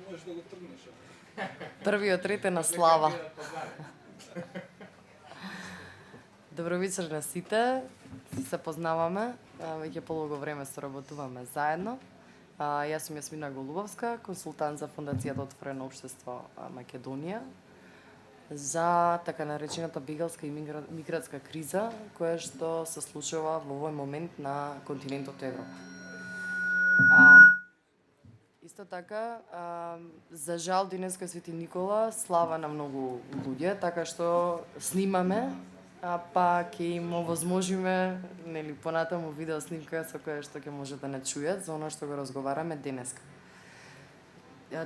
можеш да го тргнеш. Првиот ред е на Слава. Добро вечер на сите. Се познаваме, веќе полого време соработуваме заедно. Јас сум Јасмина Голубовска, консултант за Фондацијата Отворено општество Македонија за така наречената бегалска и мигратска криза, која што се случува во овој момент на континентот Европа. Исто така, за жал денеска е Свети Никола, слава на многу луѓе, така што снимаме, па ќе им овозможиме, нели, понатаму видео снимка со која што ќе може да не чујат за она што го разговараме денеска.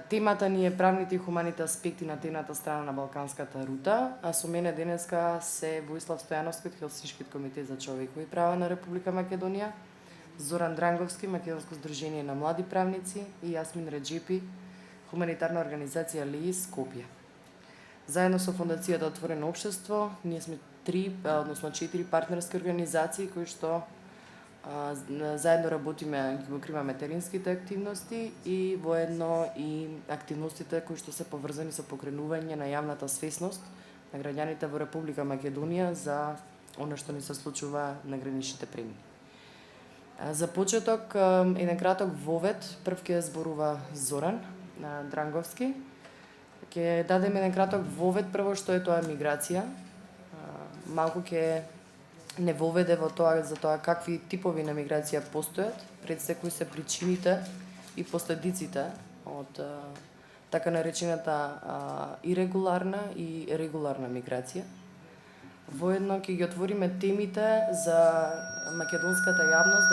Темата ни е правните и хуманите аспекти на тената страна на Балканската рута, а со мене денеска се Воислав Стојановски од Хелсиншкиот комитет за човекови права на Република Македонија, Зоран Дранговски, Македонско здружение на млади правници и Јасмин Реџепи, хуманитарна организација ЛИИС Скопје. Заедно со Фондацијата Отворено општество, ние сме 4 партнерски организации кои што заедно работиме, ги го криваме теренските активности и воедно и активностите кои што се поврзани со покренување на јавната свесност на граѓаните во Република Македонија за она што ни се случува на граничните премини. За почеток, еден краток вовед, прв ќе зборува Зоран Дранговски. Ќе дадеме еден краток вовед прво што е тоа миграција. Малку ќе не воведе во тоа за тоа какви типови на миграција постојат, пред се кои се причините и последиците од така наречената ирегуларна и регуларна миграција. Воедно ќе ги отвориме темите за македонската јавност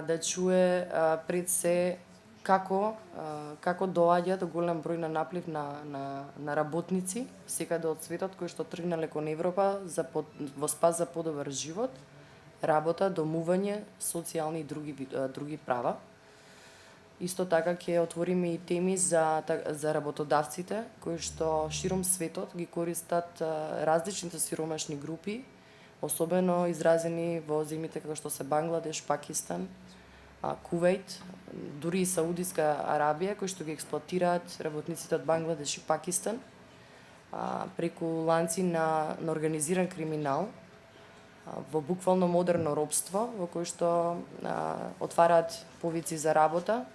да чуе пред се како доаѓа до голем број на наплив на работници секаде од светот кои што тргнале кон Европа во спас за подобар живот, работа, домување, социјални и други права. Исто така ќе отвориме и теми за работодавците кои што широм светот ги користат различните сиромашни групи, особено изразени во земјите како што се Бангладеш, Пакистан, Кувејт, дури и Саудиска Арабија, кои што ги експлоатираат работниците од Бангладеш и Пакистан преку ланци на организиран криминал во буквално модерно робство, во кој што отвараат повици за работа,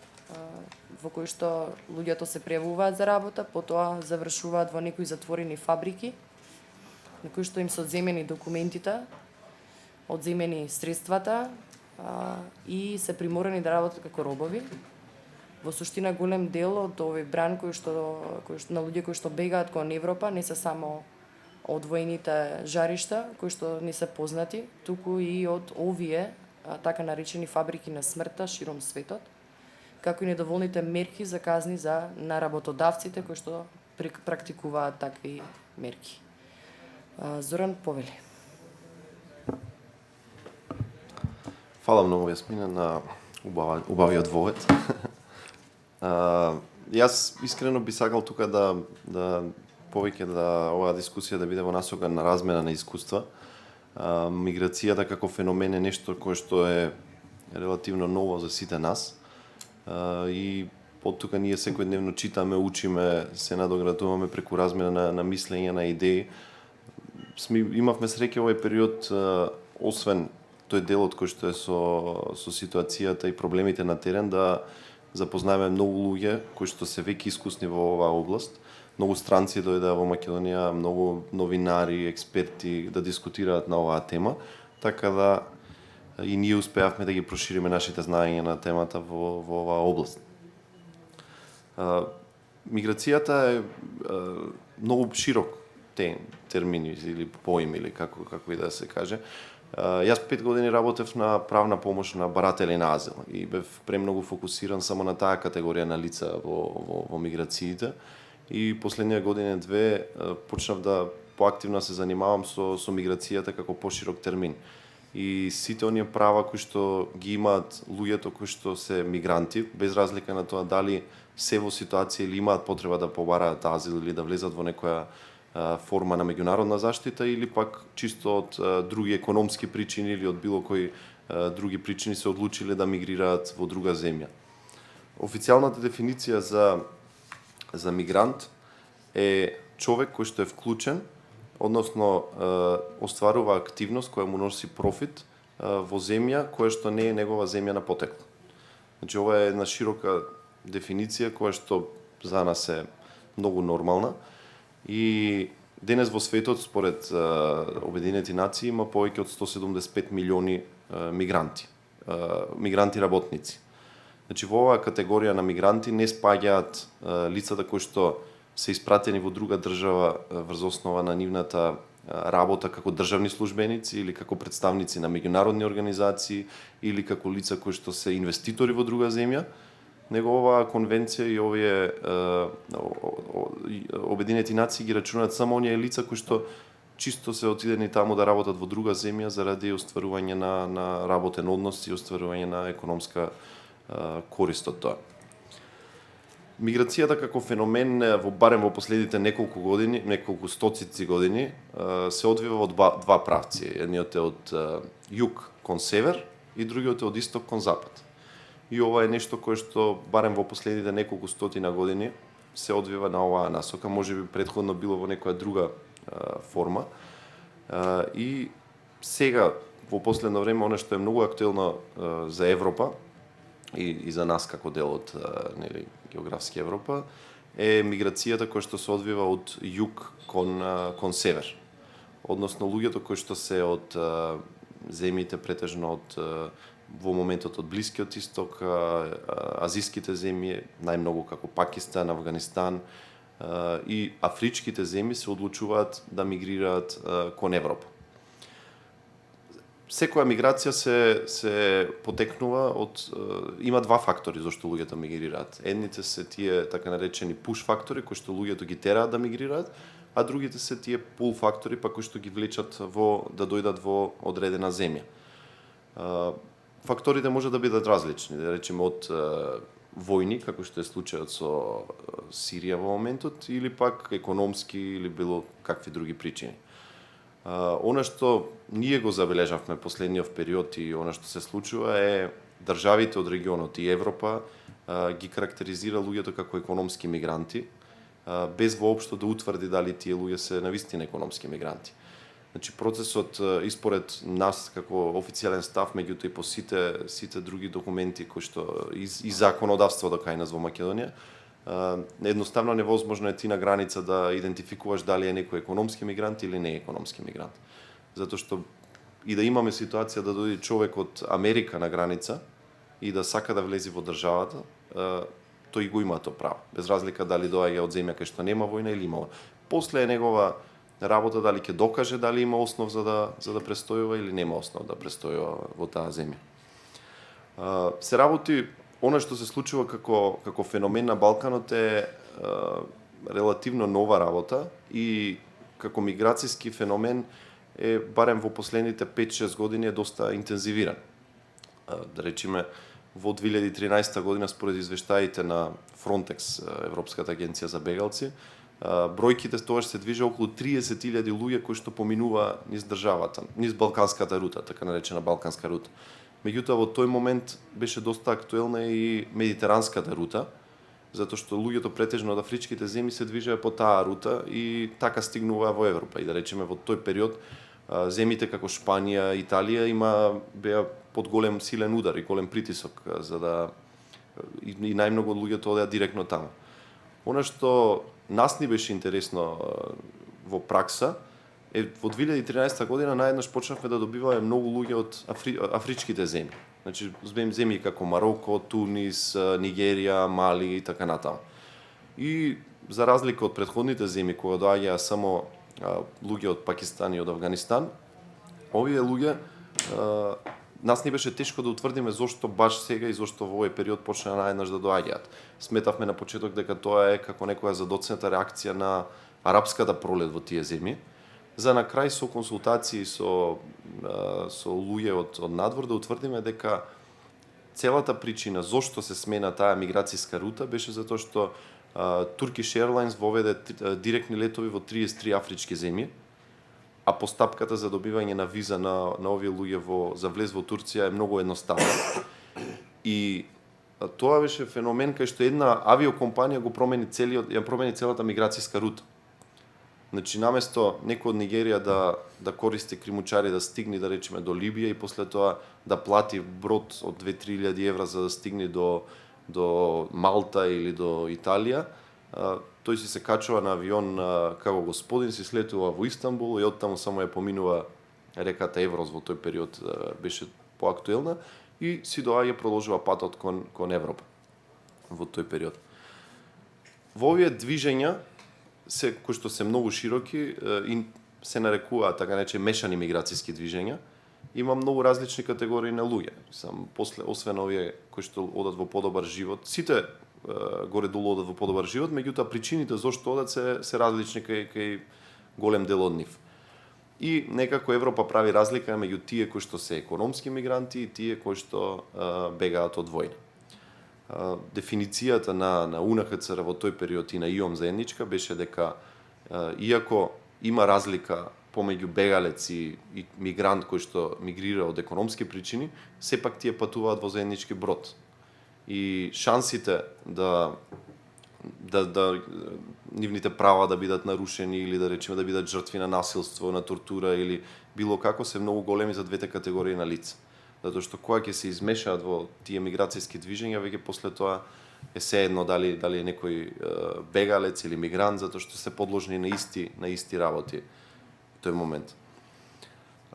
во кој што луѓето се пријавуваат за работа, потоа завршуваат во некои затворени фабрики, на кои што им се одземени документите, одземени средствата и се приморени да работат како робови. Во суштина голем дел од овој бран на луѓе кои што бегаат кон Европа не се само од воените жаришта кои што не се познати, туку и од овие така наречени фабрики на смртта широм светот, како и недоволните мерки за казни на работодавците кои што практикуваат такви мерки. Зоран, повели. Фала многу, Јасмина, на убавиот вовед. Јас искрено би сакал тука да повеќе оваа дискусија да биде во насока на размена на искуства. Миграцијата како феномен е нешто кое што е релативно ново за сите нас. И од тука ние секојдневно читаме, учиме, се надоградуваме преку размена на мислење, на идеи. Имавме среќа овој период, освен тој делот кој што е со ситуацијата и проблемите на терен, да запознаеме многу луѓе кои што се веќе искусни во оваа област. Многу странци дојдоа во Македонија, многу новинари, експерти да дискутираат на оваа тема, така да и ние успеавме да ги прошириме нашите знаења на темата во оваа област. Миграцијата е многу широк термин или поим или како и да се каже. Јас 5 години работев на правна помош на баратели на азил и бев премногу фокусиран само на таа категорија на лица во миграциите и последнија година-две почнав да поактивно се занимавам со миграцијата како поширок термин. И сите оние права кои што ги имаат луѓето кои што се мигранти, без разлика на тоа дали се во ситуација или имаат потреба да побараат азил или да влезат во некоја форма на меѓународна заштита или пак чисто од други економски причини или од било кои други причини се одлучиле да мигрираат во друга земја. Официјалната дефиниција за мигрант е човек кој што е вклучен, односно остварува активност која му носи профит во земја која што не е негова земја на потекло. Значи ова е една широка дефиниција која што за нас е многу нормална и денес во светот според Обединети нации има повеќе од 175 милиони мигранти работници. Значи во оваа категорија на мигранти не спаѓаат лицата кои што се испратени во друга држава врз основа на нивната работа како државни службеници или како представници на меѓународни организации или како лица кои што се инвеститори во друга земја, него оваа конвенција и овие Обединети нации ги рачунаат само оние лица кои што чисто се отидени таму да работат во друга земја заради остварување на работен однос и остварување на економска корист од тоа. Миграцијата како феномен барем во последните неколку стоцици години се одвива во два правци. Едниот е од југ кон север и другиот е од исток кон запад. И ова е нешто кое што барем во последните неколку стотина години се одвива на оваа насока, можеби претходно било во некоја друга форма. И сега во последно време она што е многу актуелно за Европа и за нас како дел од географски Европа е миграцијата која што се одвива од југ кон север. Односно луѓето кои што се од земјите претежно од во моментот од Блискиот исток, азиските земји, најмногу како Пакистан, Афганистан и афричките земји се одлучуваат да мигрираат кон Европа. Секоја миграција се потекнува од има два фактори зашто луѓето мигрираат. Едните се тие така наречени пуш фактори кои што луѓето ги тераат да мигрираат, а другите се тие пул фактори па кои што ги влечат да дојдат во одредена земја. Факторите може да бидат различни, да речеме од војни, како што е случајот со Сирија во моментот, или пак економски или било какви други причини. Она што ние го забележавме последниот период и она што се случува е државите од регионот и Европа ги карактеризира луѓето како економски мигранти, без воопшто да утврди дали тие луѓе се навистина економски мигранти. Значи процесот испоред нас како официјален став, меѓутоа и по сите други документи кои што и законодавството кај нас во Македонија, едноставно невозможно е ти на граница да идентификуваш дали е некој економски мигрант или не е економски мигрант. Затоа што и да имаме ситуација да дојде човек од Америка на граница и да сака да влезе во државата, тој го има тоа право, без разлика дали доаѓа од земја кај што нема војна или има. После е негова работа дали ќе докаже дали има основ за да престојува или нема основ да престојува во таа земја. Се работи она што се случува како феномен на Балканот е релативно нова работа и како миграцијски феномен е барем во последните 5-6 години е доста интензивиран. Да речеме во 2013 година според извештаите на Frontex, Европската агенција за бегалци, бројките тогаш се движа околу 30.000 луѓе кои што поминува низ државата, низ балканската рута, така наречена балканска рута. Меѓутоа во тој момент беше доста актуелна и медитеранската рута, затоа што луѓето претежно од афричките земји се движеа по таа рута и така стигнуваа во Европа. И да речеме во тој период земјите како Шпанија, Италија беа под голем силен удар и голем притисок за да и најмногу од луѓето одеа директно таму. Она што нас ни беше интересно во пракса е во 2013 година наеднаш почнавме да добиваме многу луѓе од афричките земји. Значи земји како Мароко, Тунис, Нигерија, Мали и така натаму. И за разлика од претходните земји кога доаѓаа само луѓе од Пакистан и од Афганистан, овие луѓе нас ни беше тешко да утврдиме зошто баш сега и зошто во овој период почна наеднаш да доаѓаат. Сметавме на почеток дека тоа е како некоја задоцната реакција на арапската пролет во тие земји, за на крај со консултации со луѓе од надвор да утврдиме дека целата причина зошто се смена таа миграцијска рута беше затоа што Turkish Airlines воведе директни летови во 33 афрички земји, а постапката за добивање на виза на овие луѓе за влез во Турција е многу едноставна. И тоа беше феномен кај што една авиокомпанија го промени целата миграцијска рута. Значи, наместо некој од Нигерија да користи кримучари да стигне, да речеме, до Либија и после тоа да плати брод од 2-3 илјади евра за да стигне до Малта или до Италија, тој си се качува на авион како господин, си слетува во Истанбул и оттаму само ја поминува реката Еврос, во тој период беше поактуелна, и си доаѓа продолжува патот кон Европа во тој период. Во овие движења кои што се многу широки и се нарекуваат така мешани миграцијски движења, има многу различни категории на луѓе. Освен овие кои што одат во подобар живот, сите горе-долу одат во подобар живот, меѓутоа причините зошто одат се различни кај голем дел од нив. И некако Европа прави разлика меѓу тие кои што се економски мигранти и тие кои што бегаат од војна. Дефиницијата на УНХЦР во тој период и на ИОМ заедничка беше дека иако има разлика помеѓу бегалец и мигрант кој што мигрира од економски причини, сепак тие патуваат во заеднички брод. И шансите да нивните права да бидат нарушени или да речеме да бидат жртви на насилство, на тортура или било како се многу големи за двете категории на лица. Затоа што кога ќе се измешаат во тие миграцијски движења, веќе после тоа е сеедно дали е некој бегалец или мигрант, затоа што се подложни на исти работи во тој момент.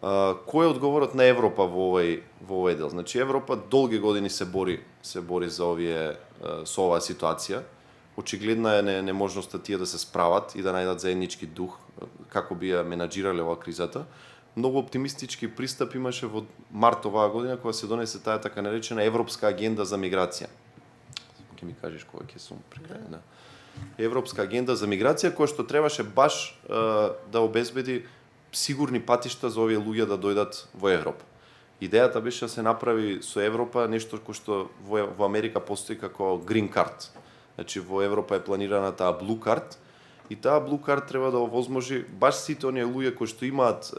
Кој е одговорот на Европа во овој дел? Значи Европа долги години се бори за со оваа ситуација. Очигледна е неможноста тие да се справат и да најдат заеднички дух како би ја менаџирале оваа кризата. Многу оптимистички пристап имаше во март оваа година кога се донесе таа така наречена Европска агенда за миграција. Ќе ми кажеш кога ќе сум при крај, да. Европска агенда за миграција која што требаше баш да обезбеди сигурни патишта за овие луѓе да дојдат во Европа. Идејата беше да се направи со Европа нешто кој што во Америка постои како green card. Значи во Европа е планирана таа blue card и таа blue card треба да овозможи баш сите оние луѓе кои што имаат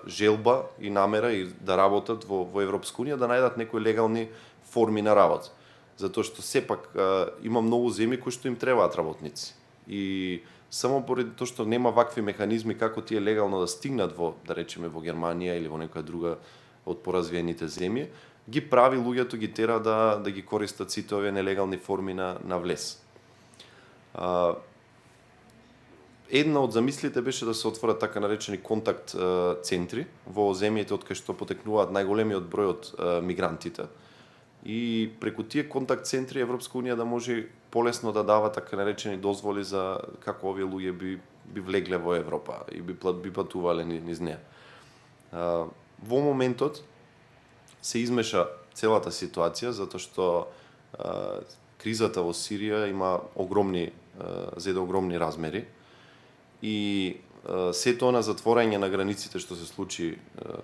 желба и намера и да работат во Европска унија да најдат некои легални форми на работа. Затоа што сепак има многу земји кои што им требаат работници. И само поради тоа што нема вакви механизми како тие легално да стигнат да речеме во Германија или во некоја друга од поразвиените земји, ги прави луѓето, ги тера да ги користат сите овие нелегални форми на влез. Една од замислите беше да се отворат така наречени контакт центри во земјите од кај што потекнуваат најголемиот број од мигрантите. И преку тие контакт центри Европска унија да може полесно да дава така наречени дозволи за како овие луѓе би влегле во Европа и би патувале низ неа. Во моментот се измеша целата ситуација затоа што кризата во Сирија има зеде огромни размери и сето она затворање на границите што се случи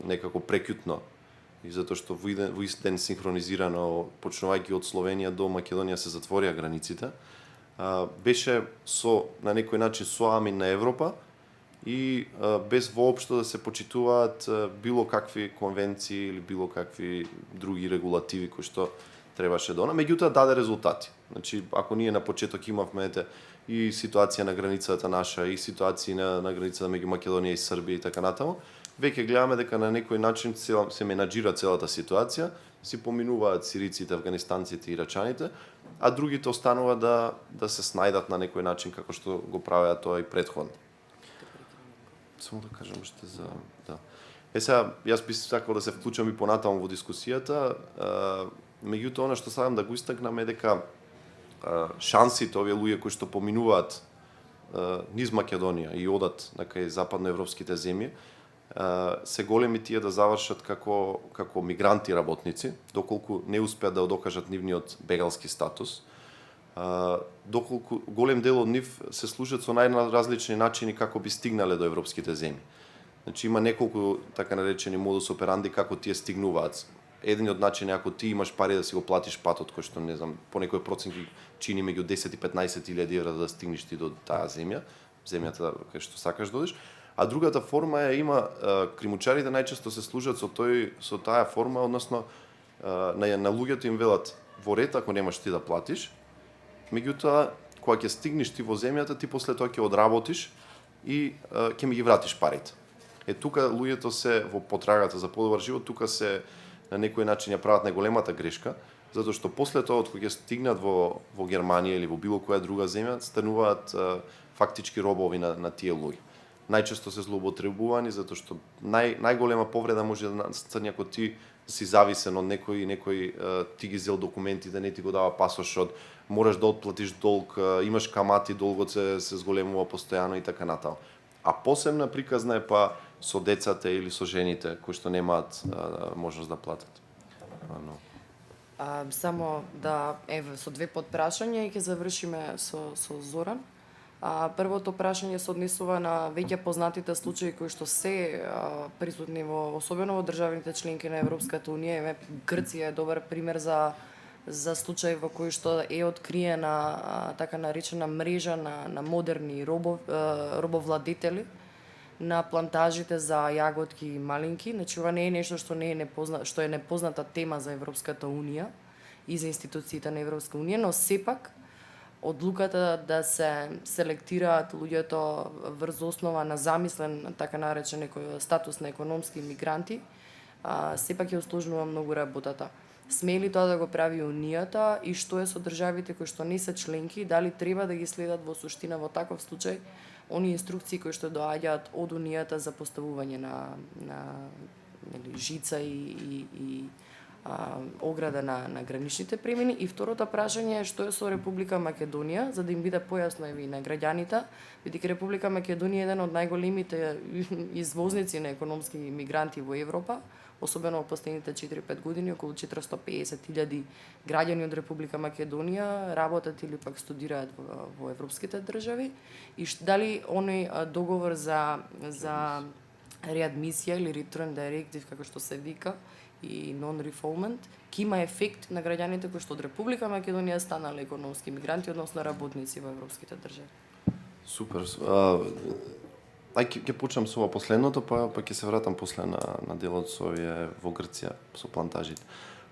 некако прекјутно и затоа што во ист ден синхронизирано, почнувајќи од Словенија до Македонија се затворија границите, беше на некој начин соамин на Европа и без воопшто да се почитуваат било какви конвенции или било какви други регулативи кои што требаше да меѓутоа даде резултати. Значи, ако ние на почеток имавме и ситуација на границата наша и ситуации на границата меѓу Македонија и Србија и така натаму, веќе гледаме дека на некој начин се менаџира целата ситуација, си поминуваат сириците, афганистанците и ирачаните, а другите останува да се снајдат на некој начин како што го правеа тоа и претходно. Само да кажам уште за сега јас би сакал да се вклучам и понатаму во дискусијата, меѓутоа она што сакам да го истакнам е дека шансите овие луѓе кои што поминуваат низ Македонија и одат кај западноевропските земји се големи тие да завршат како мигранти работници, доколку не успеат да докажат нивниот бегалски статус. Доколку голем дел од нив се служат со најразлични начини како би стигнале до европските земји. Значи има неколку така наречени модус операнди како тие стигнуваат. Еден од начини ако ти имаш пари да си го платиш патот кој што не знам по некој проценти чини меѓу 10 и 15 илјади евра да стигнеш ти до таа земјата кај што сакаш да одиш. А другата форма има кримучарите најчесто се служат со таа форма, односно на луѓето им велат во ред ако немаш ти да платиш. Меѓутоа, кога ќе стигнеш ти во земјата, ти после тоа ќе одработиш и ќе ми ги вратиш парите. Тука луѓето се во потрагата за подобар живот, тука се на некој начин ја прават најголемата грешка, затоа што после тоа од кога ќе стигнат во Германија или во било која друга земја, стануваат фактички робови на тие луѓе. Најчесто се злоупотребувани затоа што најголема повреда може да настане ако ти си зависен од некој ти ги зел документите, не ти го дава пасошот, мораш да отплатиш долг, имаш камати, долгот се зголемува постојано и така натаму. А посебна приказна е па со децата или со жените кои што немаат можност да платат. Само да со две подпрашања и ќе завршиме со Зоран. Првото прашање се однесува на веќе познатите случаи кои што се присутни особено во државите членки на Европската унија. Грција е добар пример за случај во кој што е откриена така наречена мрежа на модерни робовладетели на плантажите за јаготки и малинки. Значи ова не е нешто што е непозната тема за Европската унија и за институциите на Европска унија, но сепак одлуката да се селектираат луѓето врз основа на замислен така наречен некој статус на економски мигранти, сепак ја усложнува многу работата. Сме ли тоа да го прави Унијата и што е со државите кои што не се членки, дали треба да ги следат во суштина во таков случај оние инструкции кои што доаѓаат од Унијата за поставување на жица и ограда на граничните премини. И второто прашање е што е со Република Македонија, за да им биде појасно и на граѓаните, бидејќи Република Македонија е еден од најголемите извозници на економски мигранти во Европа, особено во последните 4-5 години. Околу 450.000 граѓани од Република Македонија работат или пак студираат во европските држави. И дали оној договор за реадмисија или return directive, како што се вика, и non-refoulement, ќе има ефект на граѓаните кои што од Република Македонија станале економски мигранти, односно работници во европските држави. Супер. Ќе почнам со ова последното, па ќе се вратам после на делот со овие во Грција, со плантажите.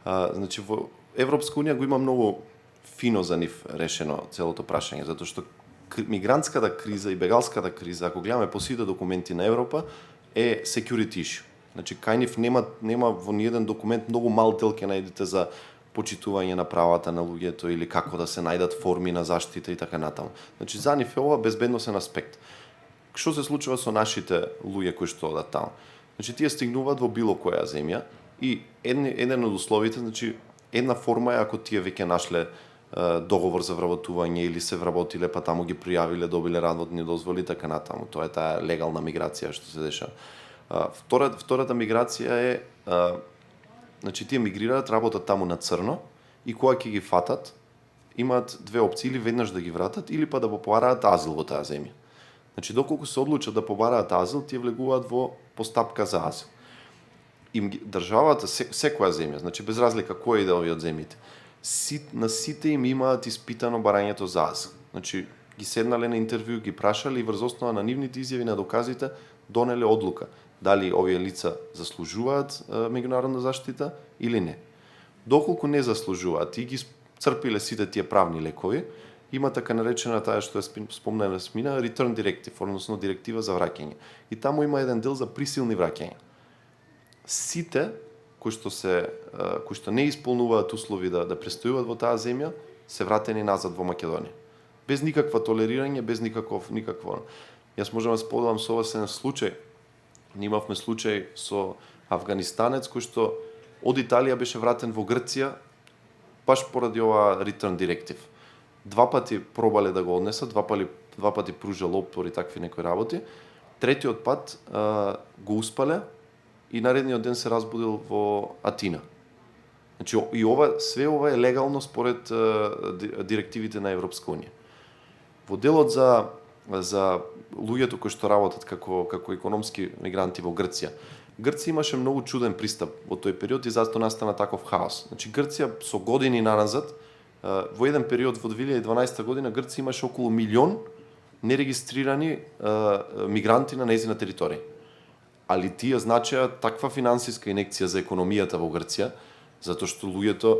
Значи, во Европска унија го има многу фино за нив решено целото прашање, затоа што мигрантската криза и бегалската криза, ако гледаме по сите документи на Европа, е security issue. Значи, кај нив нема во ниеден документ многу мал дел ќе најдете за почитување на правата на луѓето или како да се најдат форми на заштита и така натаму. Значи, за нив е ова безбедносен аспект. Што се случува со нашите луѓе кои што одат таму? Значи, тие стигнуваат во било која земја и еден од условите, значи, една форма е ако тие веќе нашле договор за вработување или се вработиле, па таму ги пријавиле, добиле работни дозволи и така натаму. Тоа е таа легална миграција што се дешава. Втората миграција е, значи, тие мигрираат, работат таму на црно и кога ќе ги фатат, имаат две опции, или веднаш да ги вратат, или па да побараат азил во таа земја. Значи, доколку се одлучат да побараат азил, тие влегуваат во постапка за азил. Државата, секоја земја, значи без разлика кој е овие од земјите, на сите им имаат испитано барањето за азил. Значи, ги седнале на интервју, ги прашале и врз основа на нивните изјави на доказите донеле одлука дали овие лица заслужуваат меѓународна заштита или не. Доколку не заслужуваат и ги црпиле сите тие правни лекови, има така наречена таа што е спомнена смина return directive, односно директива за враќање. И таму има еден дел за присилни враќања. Сите кои што не исполнуваат услови да престојуваат во таа земја, се вратени назад во Македонија. Без никаква толерирање, без никакво. Јас можам да споделам со вас еден случај. Имавме случај со афганистанец кој што од Италија беше вратен во Грција баш поради ова return directive. Два пати пробале да го однесат, два пати пружал опор и такви некои работи. Третиот пат го успале и наредниот ден се разбудил во Атина. Значи, и све ова е легално според директивите на Европска унија. Во делот за луѓето кои што работат како економски мигранти во Грција. Грција имаше многу чуден пристап во тој период и затоа настана таков хаос. Значи, Грција со години наназад, во еден период во 2012 година, Грција имаше околу 1 милион нерегистрирани мигранти на нејзина територија. Али тие значеа таква финансиска инекција за економијата во Грција, затоа што луѓето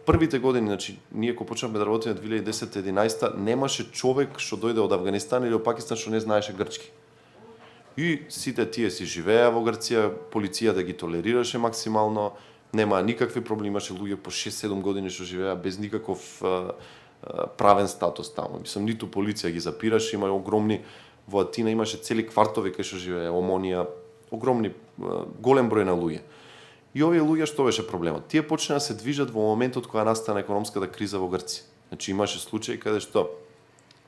Првите години, значи, ние кога почнавме да работиме 2010-11, немаше човек што дојде од Афганистан или од Пакистан што не знаеше грчки. И сите тие си живееа во Грција, полицијата ги толерираше максимално, нема никакви проблеми, имаше луѓе по 6-7 години што живееа без никаков правен статус таму. Мислам, ниту полиција ги запираше, има огромни, во Атина имаше цели квартови кај што живееа, Омонија, огромни, голем број на луѓе. И овие луѓе што беше проблемот? Тие почнаа да се движат во моментот кога настана економската криза во Грција. Значи имаше случаи каде што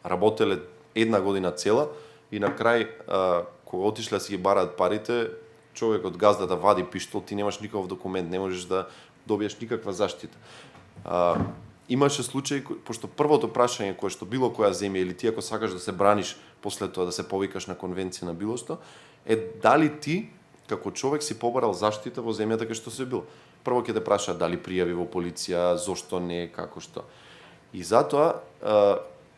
работеле една година цела и на крај кога отишле да си ги бараат парите, човекот газдата вади пиштол, ти немаш никаков документ, не можеш да добиеш никаква заштита. Имаше случаи, пошто првото прашање кое што било која земја или ти ако сакаш да се браниш после тоа да се повикаш на конвенција на било што, е дали ти како човек си побарал заштита во земјата кај што си бил. Прво ќе те прашаат дали пријави во полиција, зошто не, како што. И затоа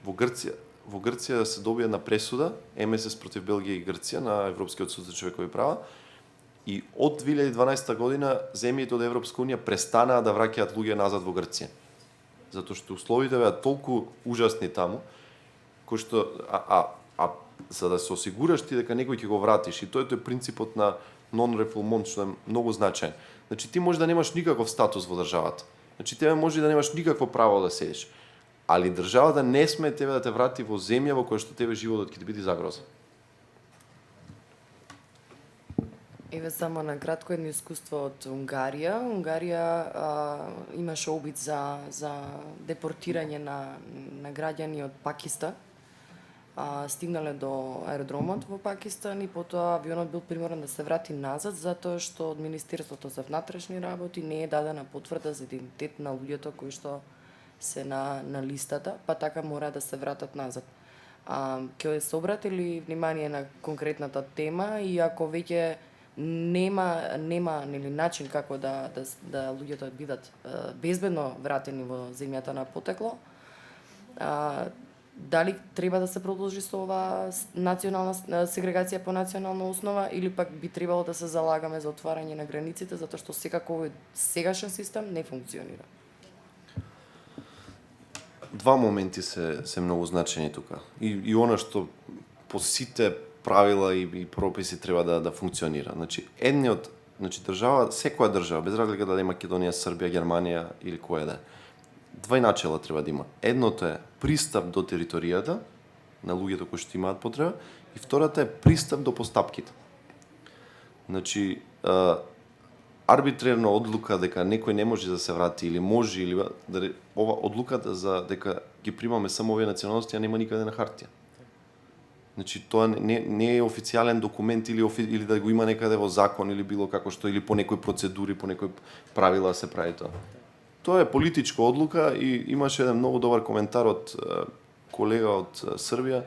во Грција се добија на пресуда МСС против Белгија и Грција на Европскиот суд за човекови права. И од 2012 година земјите од Европска унија престанаа да враќаат луѓе назад во Грција. Затоа што условите беа толку ужасни таму, кој што за да се осигураш ти дека некој ќе го вратиш, и тоа е принципот на non-refoulement, што е многу значаен. Значи ти може да немаш никаков статус во државата. Значи тебе може да немаш никакво право да седиш. Али државата не сме тебе да те врати во земја во која што тебе животот ќе ти биде загрозен. Еве само на кратко едно искуство од Унгарија. Унгарија имаше обид за депортирање на граѓани од Пакистан. Стигнале до аеродромот во Пакистан и потоа авионот бил приморен да се врати назад затоа што од Министерството за внатрешни работи не е дадена потврда за идентитет на луѓето кои што се на листата, па така мора да се вратат назад. Ќе се обратили внимание на конкретната тема и ако веќе нема нели начин како да луѓето бидат безбедно вратени во земјата на потекло, дали треба да се продолжи со оваа национална сегрегација по национална основа или пак би требало да се залагаме за отварање на границите затоа што секако овој сегашен систем не функционира. Два моменти се многу значени тука. И она што по сите правила и прописи треба да функционира. Значи држава, секоја држава, без разлика дали е Македонија, Србија, Германија или која да е, два начела треба да има. Едното е пристап до територијата на луѓето кои што имаат потреба и втората е пристап до постапките. Значи арбитрерна одлука дека некој не може да се врати или може или ова одлуката за дека ги примаме само овие националности нема никаде на хартија. Значи тоа не е официјален документ или да го има некаде во закон или било како што или по некои процедури, по некои правила се прави тоа. Тоа е политичка одлука и имаше еден многу добар коментар од колега од Србија.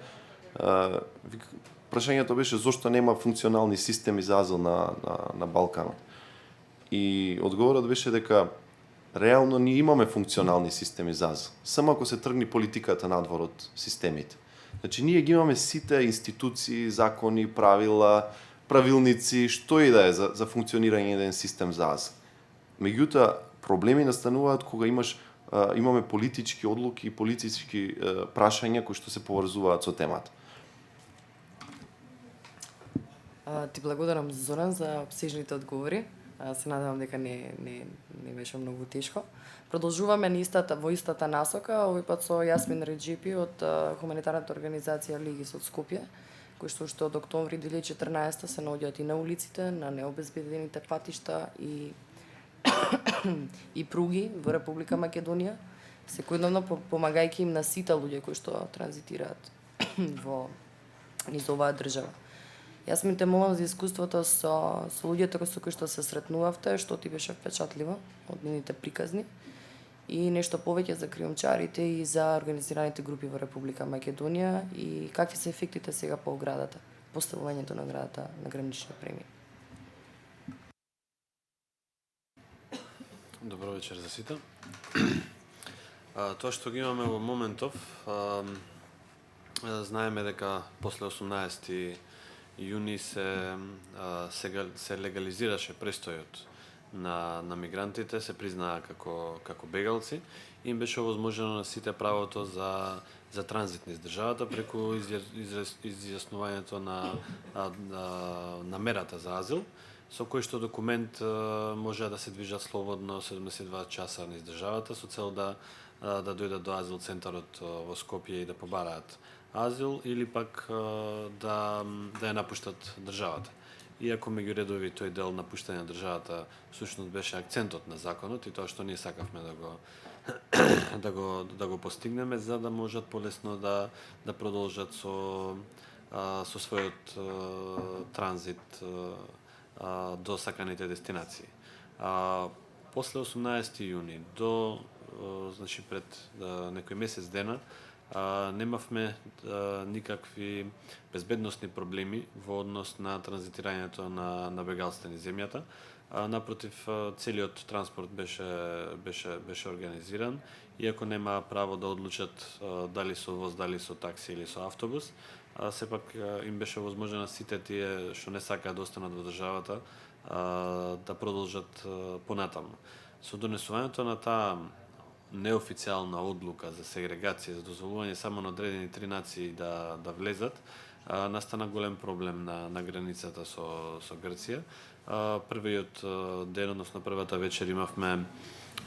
Прашањето беше зошто нема функционални системи за азил на Балканот. И одговорот беше дека реално ние имаме функционални системи за азил, само ако се тргне политиката надвор од системите. Значи ние ги имаме сите институции, закони, правила, правилници, што и да е за функционирање еден систем за азил. Меѓутоа проблеми настануваат кога имаме политички одлуки и политички прашања кои што се поврзуваат со темата. Ти благодарам, Зоран, за обсежните одговори. Се надевам дека не беше многу тешко. Продолжуваме во истата насока, овој пат со Јасмин Реджипи од хуманитарната организација Легис од Скопје, кои што уште од октомври 2014 се наоѓаат и на улиците, на необезбедените патишта и пруги во Република Македонија, секојдневно помагајќи им на сите луѓе кои што транзитираат низ оваа држава. Јас те молам за искуството со луѓето со кои што се сретнувавте, што ти беше впечатливо од нивните приказни и нешто повеќе за криумчарите и за организираните групи во Република Македонија и какви се ефектите сега по оградата, поставувањето на оградата на гранични премии. Добро вечер за сите. Тоа што ги имаме во моментов, знаеме дека после 18 јуни се легализираше престојот на мигрантите се признаа како бегалци и им беше овозможено на сите правото за транзит низ државата преку изјаснувањето на мерата за азил, со кој што документ може да се движат слободно 72 часа низ државата со цел да дојдат до азил центарот во Скопје и да побараат азил или пак да ја напуштат државата. Иако меѓу редови тој дел напуштање на државата всушност беше акцентот на законот и тоа што ние сакавме да го постигнеме за да можат полесно да продолжат со својот транзит до саканите дестинации. После 18 јуни до значи пред некој месец дена немавме никакви безбедносни проблеми во однос на транзитирањето на бегалците низ земјата. Напротив, целиот транспорт беше организиран, иако нема право да одлучат дали со воз, дали со такси или со автобус, сепак им беше возможно сите тие што не сакаат да останат во државата да продолжат понатаму. Со донесувањето на таа неофицијална одлука за сегрегација, за дозволување само на одредени 3 нации да влезат, настана голем проблем на границата со Грција. Првиот ден, односно првата вечер, имавме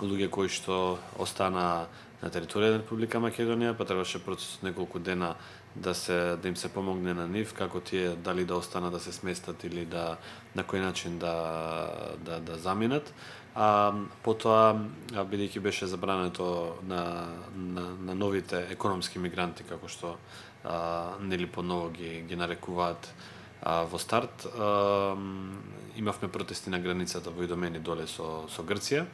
луѓе кои што остана на територија на Република Македонија, па требаше процесот неколку дена да им се помогне на нив, како тие дали да останат да се сместат или на кој начин да заминат. Потоа, бидејќи беше забрането на новите економски мигранти, како што нели поново ги нарекуваат во старт, имавме протести на границата во Идомени доле со Грција.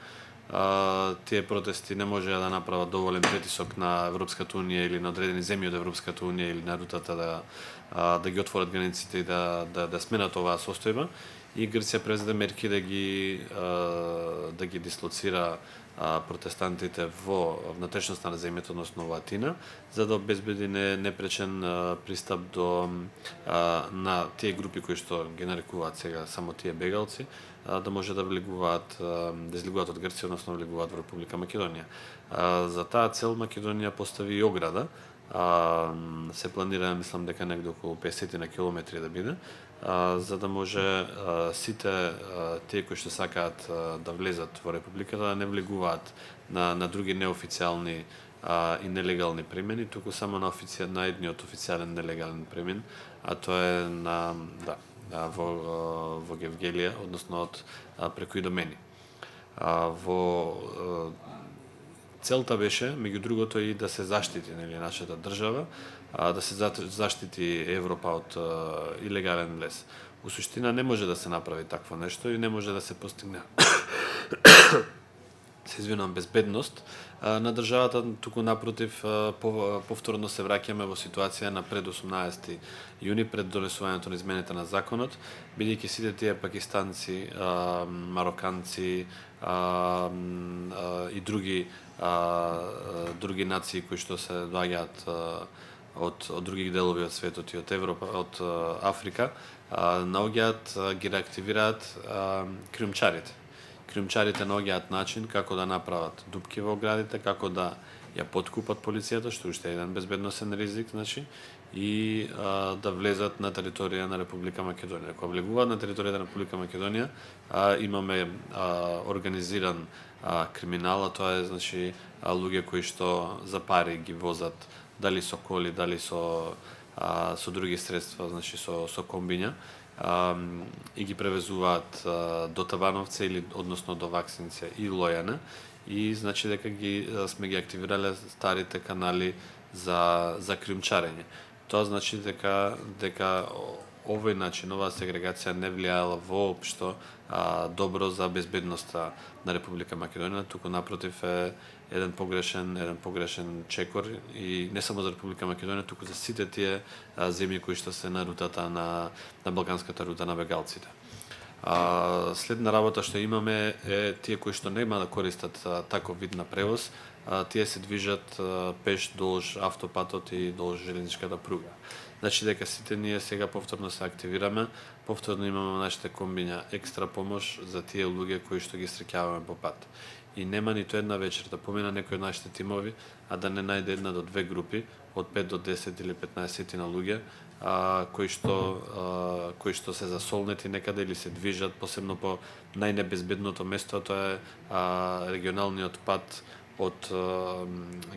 Тие протести не можеа да направат доволен притисок на Европската унија или на одредени земји од Европската унија или на рутата да ги отворат границите и да сменат оваа состојба. И Грција презеде мерки да ги дислоцира протестантите во внатрешноста на земјата, односно во Атина, за да обезбеди непречен пристап на тие групи кои што ги нарекуваат сега само тие бегалци, да може да излегуваат од Грција, односно влегуваат во Република Македонија. За таа цел Македонија постави и ограда. Се планира, мислам дека негде околу 50 на километри да биде, за да може сите тие кои што сакаат да влезат во Републиката да не влегуваат на други неофицијални и нелегални премини, туку само на едниот официјален нелегален премин, а тоа е во Гевгелија, односно преку Идомени. Целта беше, меѓу другото, и да се заштити нашата држава, да се заштити Европа од илегален влез. У суштина не може да се направи такво нешто и не може да се постигне безбедност на државата, туку напротив, повторно се враќаме во ситуација на пред 18 јуни, пред донесувањето на измените на законот, бидејќи сите тие пакистанци, мароканци и други нации кои што се доаѓаат од други делови од светот и од Европа, од Африка, наоѓаат, ги реактивираат криумчарите. Криумчарите наоѓаат начин како да направат дупки во оградите, како да ја поткупат полицијата, што уште е еден безбедносен ризик, и да влезат на територија на Република Македонија. Кога влегуваат на територијата на Република Македонија, имаме организиран криминал, а тоа е луѓе кои што за пари ги возат дали со коли, дали со други средства, со комбиња, и ги превезуваат до Табановце или односно до Ваксинце и Лојане, и дека сме ги активирале старите канали за криумчарење. Тоа значи дека овој начин, оваа сегрегација не влијаела воопшто добро за безбедноста на Република Македонија, туку напротив е еден погрешен чекор, и не само за Република Македонија, туку за сите тие земји кои што се на рутата на балканската рута на бегалците. Следна работа што имаме е тие кои што нема да користат таков вид на превоз, тие се движат пеш долж автопатот и долж железничката пруга. Значи дека сите ние сега повторно се активираме, повторно имаме нашите комбиња екстра помош за тие луѓе кои што ги среќаваме по пат. И нема ниту една вечер да помина некој од нашите тимови, а да не најде една до две групи од 5 до 10 или 15 на луѓе кои што се засолнети некаде или се движат посебно по најнебезбедното место, тоа е регионалниот пат од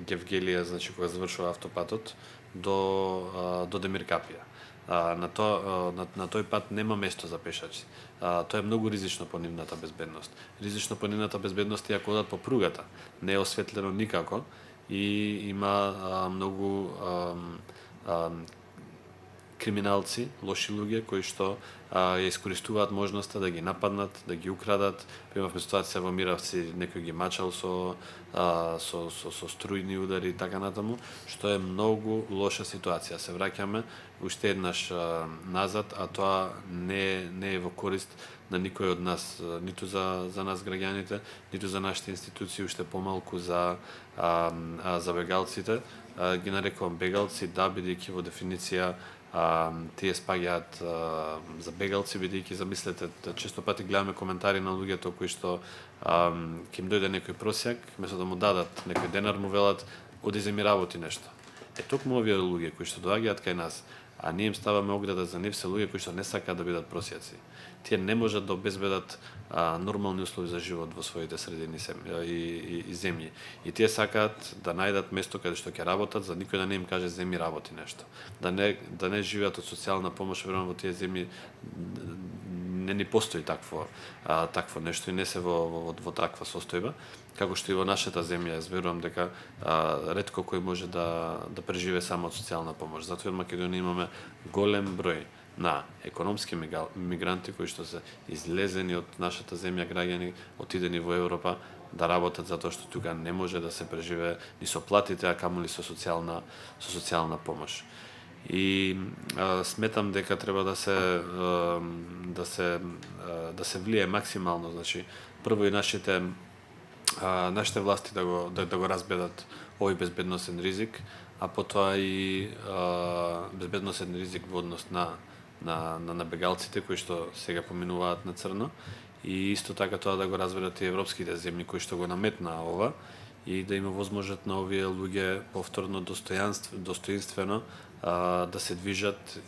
Гевгелија, значи кога завршува автопатот до Демиркапија. На тој пат нема место за пешачи. Тоа е многу ризично по нивната безбедност. Ризично по нивната безбедност е ако одат по пругата. Не е осветлено никако и има многу криминалци, лоши луѓе кои што ја искористуваат можноста да ги нападнат, да ги украдат. Примавме ситуација во Миравци, некој ги мачал со струјни удари и така натаму, што е многу лоша ситуација. Се враќаме уште еднаш назад, а тоа не е во корист на никој од нас, ниту за нас граѓаните, ниту за нашите институции, уште помалку за бегалците. Ги нарекувам бегалци, да, бидејќи во дефиниција тие спаѓаат за бегалци, бидејќи замислете, често пати гледаме коментари на луѓето кои што ќе им дојде некој просјак, место да му дадат некој денар, му велат оди земи работи нешто. Токму овие луѓе кои што доаѓаат кај нас, а ние им ставаме ограда за нив, се луѓе кои што не сакаат да бидат просјаци. Тие не можат да обезбедат нормални услови за живот во своите средини и земји. И тие сакаат да најдат место каде што ќе работат, за никој да не им каже земи работи нешто. Да не живеат од социјална помош, верувам во тие земји не ни постои такво нешто и не се во таква состојба, како што и во нашата земја, јас верувам дека ретко кој може да преживее само од социјална помош. Затоа во Македонија имаме голем број на економски мигранти кои што се излезени од нашата земја, граѓани отидени во Европа да работат затоа што тука не може да се преживее ни со платите, а камоли со социјална помош. И сметам дека треба да се влие максимално, значи прво и нашите власти да го разбедат овој безбедносен ризик, а потоа и безбедносен ризик во однос на бегалците кои што сега поминуваат на црно, и исто така тоа да го разберат и европските земји кои што го наметнаа ова, и да има возможност на овие луѓе повторно достоинствено да се движат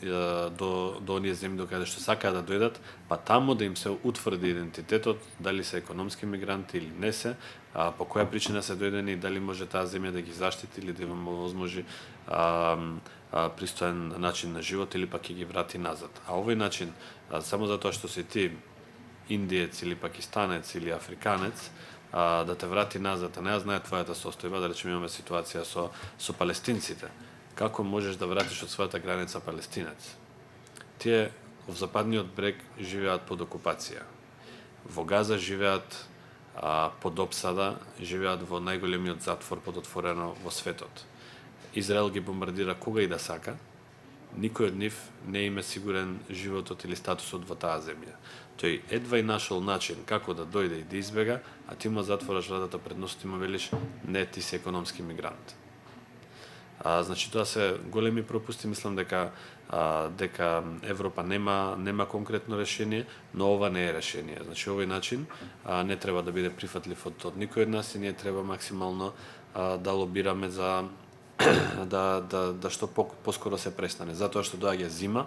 до оние земји до каде што сакаат да дојдат, па таму да им се утврди идентитетот, дали се економски мигранти или не се, по која причина се дојдени и дали може таа земја да ги заштити или да им овозможи пристоен начин на живот или пак ќе ги врати назад. А овој начин, само затоа што си ти индиец или пакистанец или африканец, да те врати назад, а не знае твојата состојба, да речеме имаме ситуација со палестинците. Како можеш да вратиш од својата граница палестинец? Тие во западниот брег живеат под окупација. Во Газа живеат под опсада, живеат во најголемиот затвор под отворено во светот. Израел ги бомбардира кога и да сака, никој од нив не им е сигурен животот или статусот во таа земја. Тој едва и нашол начин како да дојде и да избега, а ти му затвораш вратата пред носот и му велиш не, ти си економски мигрант. Значи тоа се големи пропусти, мислам дека Европа нема конкретно решение, но ова не е решение. Значи овој начин не треба да биде прифатлив од никој од нас и ние треба максимално да лобираме за да што поскоро се престане, затоа што доаѓа зима,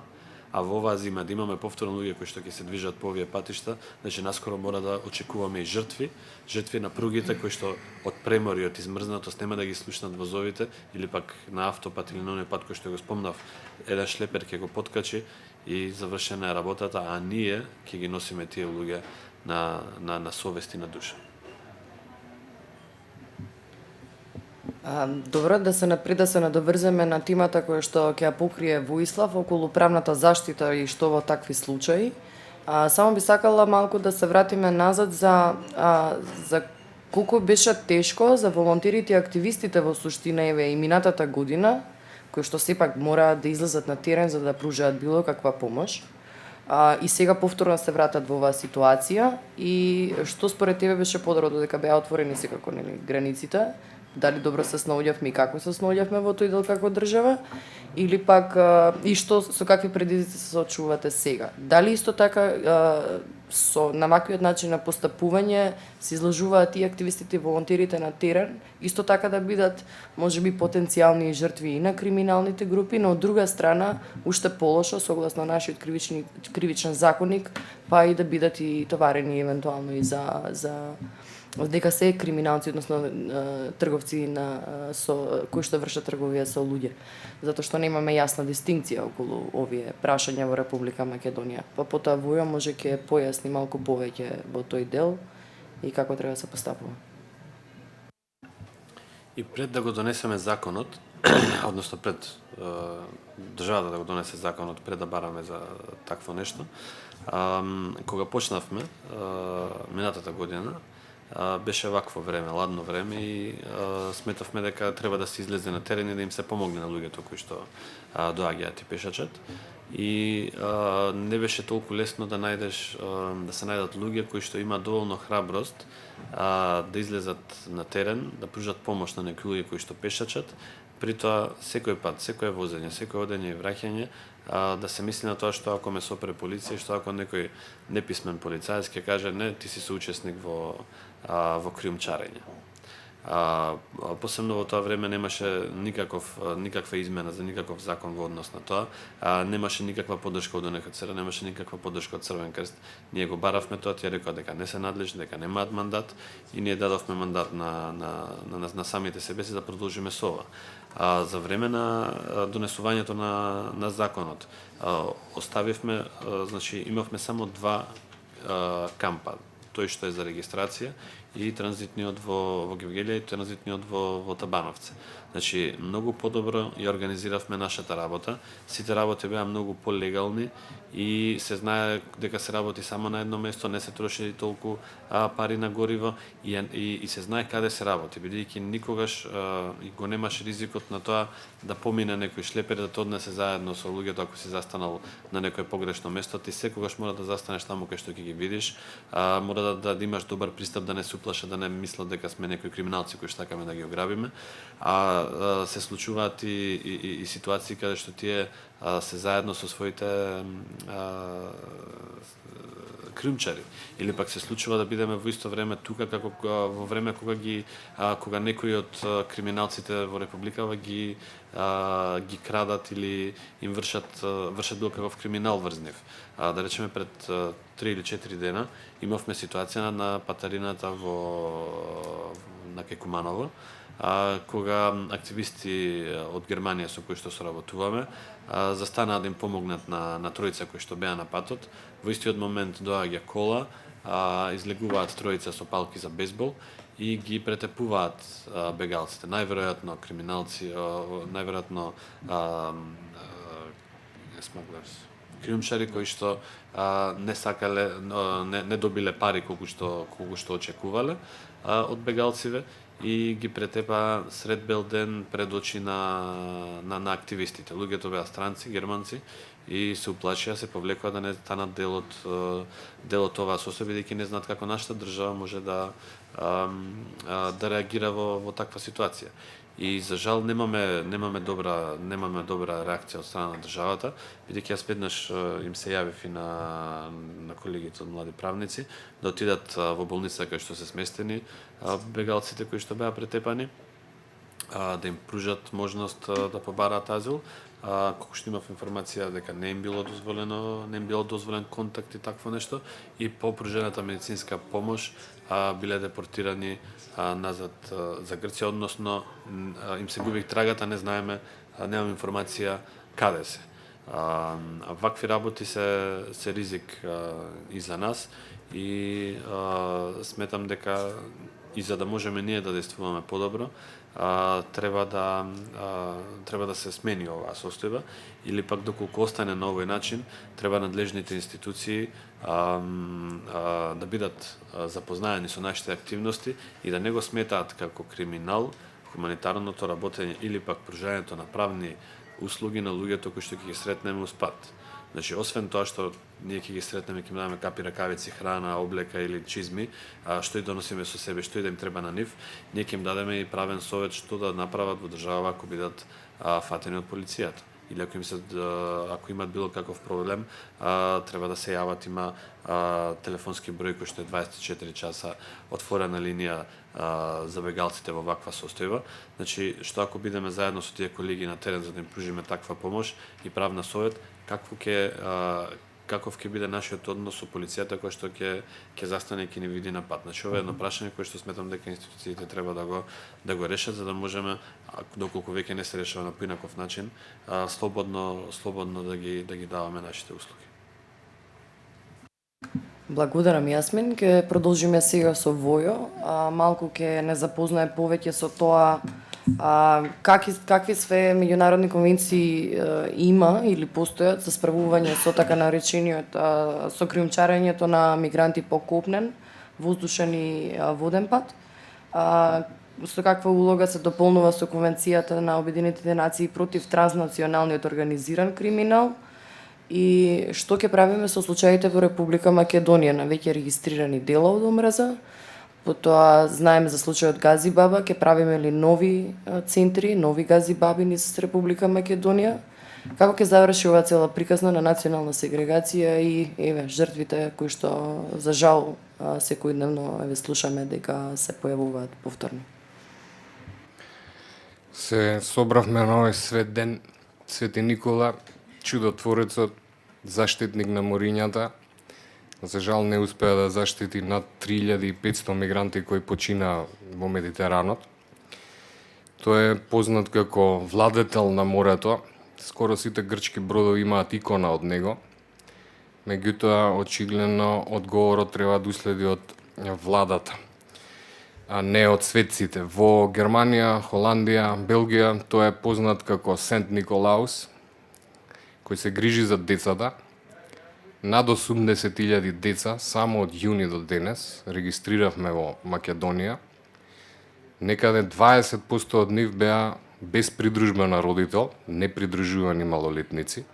а во оваа зима да имаме повторно луѓе кои што ќе се движат по овие патишта, значи наскоро мора да очекуваме и жртви на пругите кои што од премор и од измрзнатост нема да ги слушнат возовите или пак на автопат или на оној пат кој што го спомнав, еден шлепер ќе го поткачи и завршена е работата, а ние ќе ги носиме тие луѓе на совест и на душа. Добро, да се надоврземе на темата која што ќе ја покрие Воислав околу правната заштита и што во такви случаи. Само би сакала малку да се вратиме назад за колку беше тешко за волонтерите и активистите во суштина и минатата година, кои што сепак мораат да излезат на терен за да пружаат било каква помош. И сега повторно се вратат во оваа ситуација и што според тебе беше подобро додека беа отворени секако границите, дали добро се снаоѓавме и како се снаоѓавме во тој дел како држава, или пак и што со какви предизвици се соочувате сега. Дали исто така со на ваквиот начин на постапување се изложуваат и активистите и волонтерите на терен, исто така да бидат можеби потенцијални жртви и на криминалните групи, но од друга страна уште полошо согласно нашиот кривичен законник, па и да бидат и товарени евентуално и за дека се криминалци, односно трговци кои што вршат трговија со луѓе. Затоа што немаме јасна дистинкција околу овие прашања во Република Македонија. Па потоа Воја може ќе појасни малку повеќе во тој дел и како треба да се постапува. И пред да го донесеме законот, односно пред државата да го донесе законот, пред да бараме за такво нешто, кога почнавме минатата година, беше вакво време, ладно време и сметавме дека треба да се излезе на терен и да им се помогне на луѓето кои што доаѓаат и пешачат. И не беше толку лесно да најдеш да се најдат луѓе кои што имаат доволно храброст да излезат на терен, да пружат помош на некои луѓе кои што пешачат. При тоа секој пат, секое возење, секое одење и враќање да се мисли на тоа што ако ме сопре полиција, што ако некој неписмен полицаец ќе каже не, ти си соучесник во криумчарење. Посебно во тоа време немаше никаква измена за никаков закон во однос на тоа. Немаше никаква поддршка од УНХЦР, немаше никаква поддршка од Црвен крст. Ние го баравме тоа, тие рекоа дека не се надлежни, дека немаат мандат и ние дадовме мандат на самите себе си да продолжиме со ова. За време на донесувањето на законот оставивме, значи имавме само два кампа, тој што е за регистрација и транзитниот во Гевгелија и транзитниот во Табановце. Значи, многу подобро ја организиравме нашата работа. Сите работи беа многу полегални и се знае дека се работи само на едно место, не се троши толку пари на гориво и се знае каде се работи, бидејќи никогаш го немаш ризикот на тоа да помине некој шлепер да те однесе заедно со луѓето ако си застанал на некое погрешно место. Ти секогаш мора да застанеш таму кај што ќе ги видиш, мора да имаш добар пристап, да не се уплашат, да не мислат дека сме некои криминалци кои сакаме да ги ограбиме. Се случуваат и ситуации каде што тие се заедно со своите кримчари, или пак се случува да бидеме во исто време тука како во време кога некои од криминалците во републикава ги крадат или им вршат било каков криминал врз нив. Да речеме пред 3 или 4 дена имавме ситуација на патарината на Кекуманово, кога активисти од Германија со кои што соработуваме застанаа да им помогнат на тројца кои што беа на патот. Во истиот момент доаѓа кола, излегуваат тројца со палки за бейсбол и ги претепуваат бегалците. Најверојатно криминалци, најверојатно криумчари кои што не сакале, не добиле пари колку што очекувале од бегалциве и ги претепа сред бел ден пред очи на активистите. Луѓето беа странци, германци и се уплашија, се повлекоа да не станат дел од оваа состојба, бидејќи не знаат како нашата држава може да реагира во таква ситуација. И за жал немаме добра реакција од страна на државата, бидејќи јас веднаш им се јавив и на колегите од млади правници да отидат во болница кај што се сместени бегалците кои што беа претепани, да им пружат можност да побараат азил. Колку што имав информација дека не им било дозволен контакт и такво нешто, и по пружената медицинска помош биле депортирани назад за Грција, односно им се губи трагата, не знаеме, немам информација каде се. Вакви работи се ризик и за нас и сметам дека и за да можеме ние да действуваме подобро, треба да се смени оваа состојба, или пак доколку остане на овој начин, треба надлежните институции да бидат запознаени со нашите активности и да не го сметаат како криминал хуманитарното работење или пак пружањето на правни услуги на луѓето кои што ќе ги сретнеме уз пат. Значи, освен тоа што ние ќе ги сретнеме, ќе им дадеме капи, ракавици, храна, облека или чизми, што и доносиме со себе, што и да им треба на нив, ние ќе им дадеме и правен совет што да направат во држава ако бидат фатени од полицијата. Или ако имат било каков проблем, треба да се јават, има телефонски број кој што е 24 часа отворена линија за бегалците во ваква состојба. Значи, што ако бидеме заедно со тие колеги на терен за да им пружиме таква помош и правна совет, каков ќе биде нашиот однос со полицијата која што ќе застане и ќе ни види на пат. Значи, ова е едно прашање кое што сметам дека институциите треба да го решат за да можеме, доколку веќе не се решава на поинаков начин, слободно да ги даваме нашите услуги. Благодарам, Јасмин. Ќе продолжиме сега со Војо. Малку ќе не запознае повеќе со тоа какви све меѓународни конвенции има или постојат за справување со така наречениот со криумчарењето на мигранти по копнен, воздушен и воден пат. Со каква улога се дополнува со Конвенцијата на Обединетите нации против транснационалниот организиран криминал и што ќе правиме со случаите во Република Македонија на веќе регистрирани дела од омраза. Потоа знаеме за случајот Гази Баба, ќе правиме ли нови центри, нови Гази Баби низ Република Македонија? Како ќе заврши оваа цела приказна на национална сегрегација и жртвите кои што за жал секојдневно слушаме дека се појавуваат повторно? Се собравме на овој свет ден, Свети Никола, чудотворецот, заштитник на морињата. За жал не успеа да заштити над 3500 мигранти кои почина во Медитеранот. Тој е познат како владетел на морето. Скоро сите грчки бродови имаат икона од него. Меѓутоа, очигледно, одговорот треба да уследи од владата, а не од светците. Во Германија, Холандија, Белгија, тој е познат како Сент Николаус, кој се грижи за децата. Над 80.000 деца само од јуни до денес регистриравме во Македонија. Некаде 20% од нив беа без придружба на родител, непридружувани малолетници.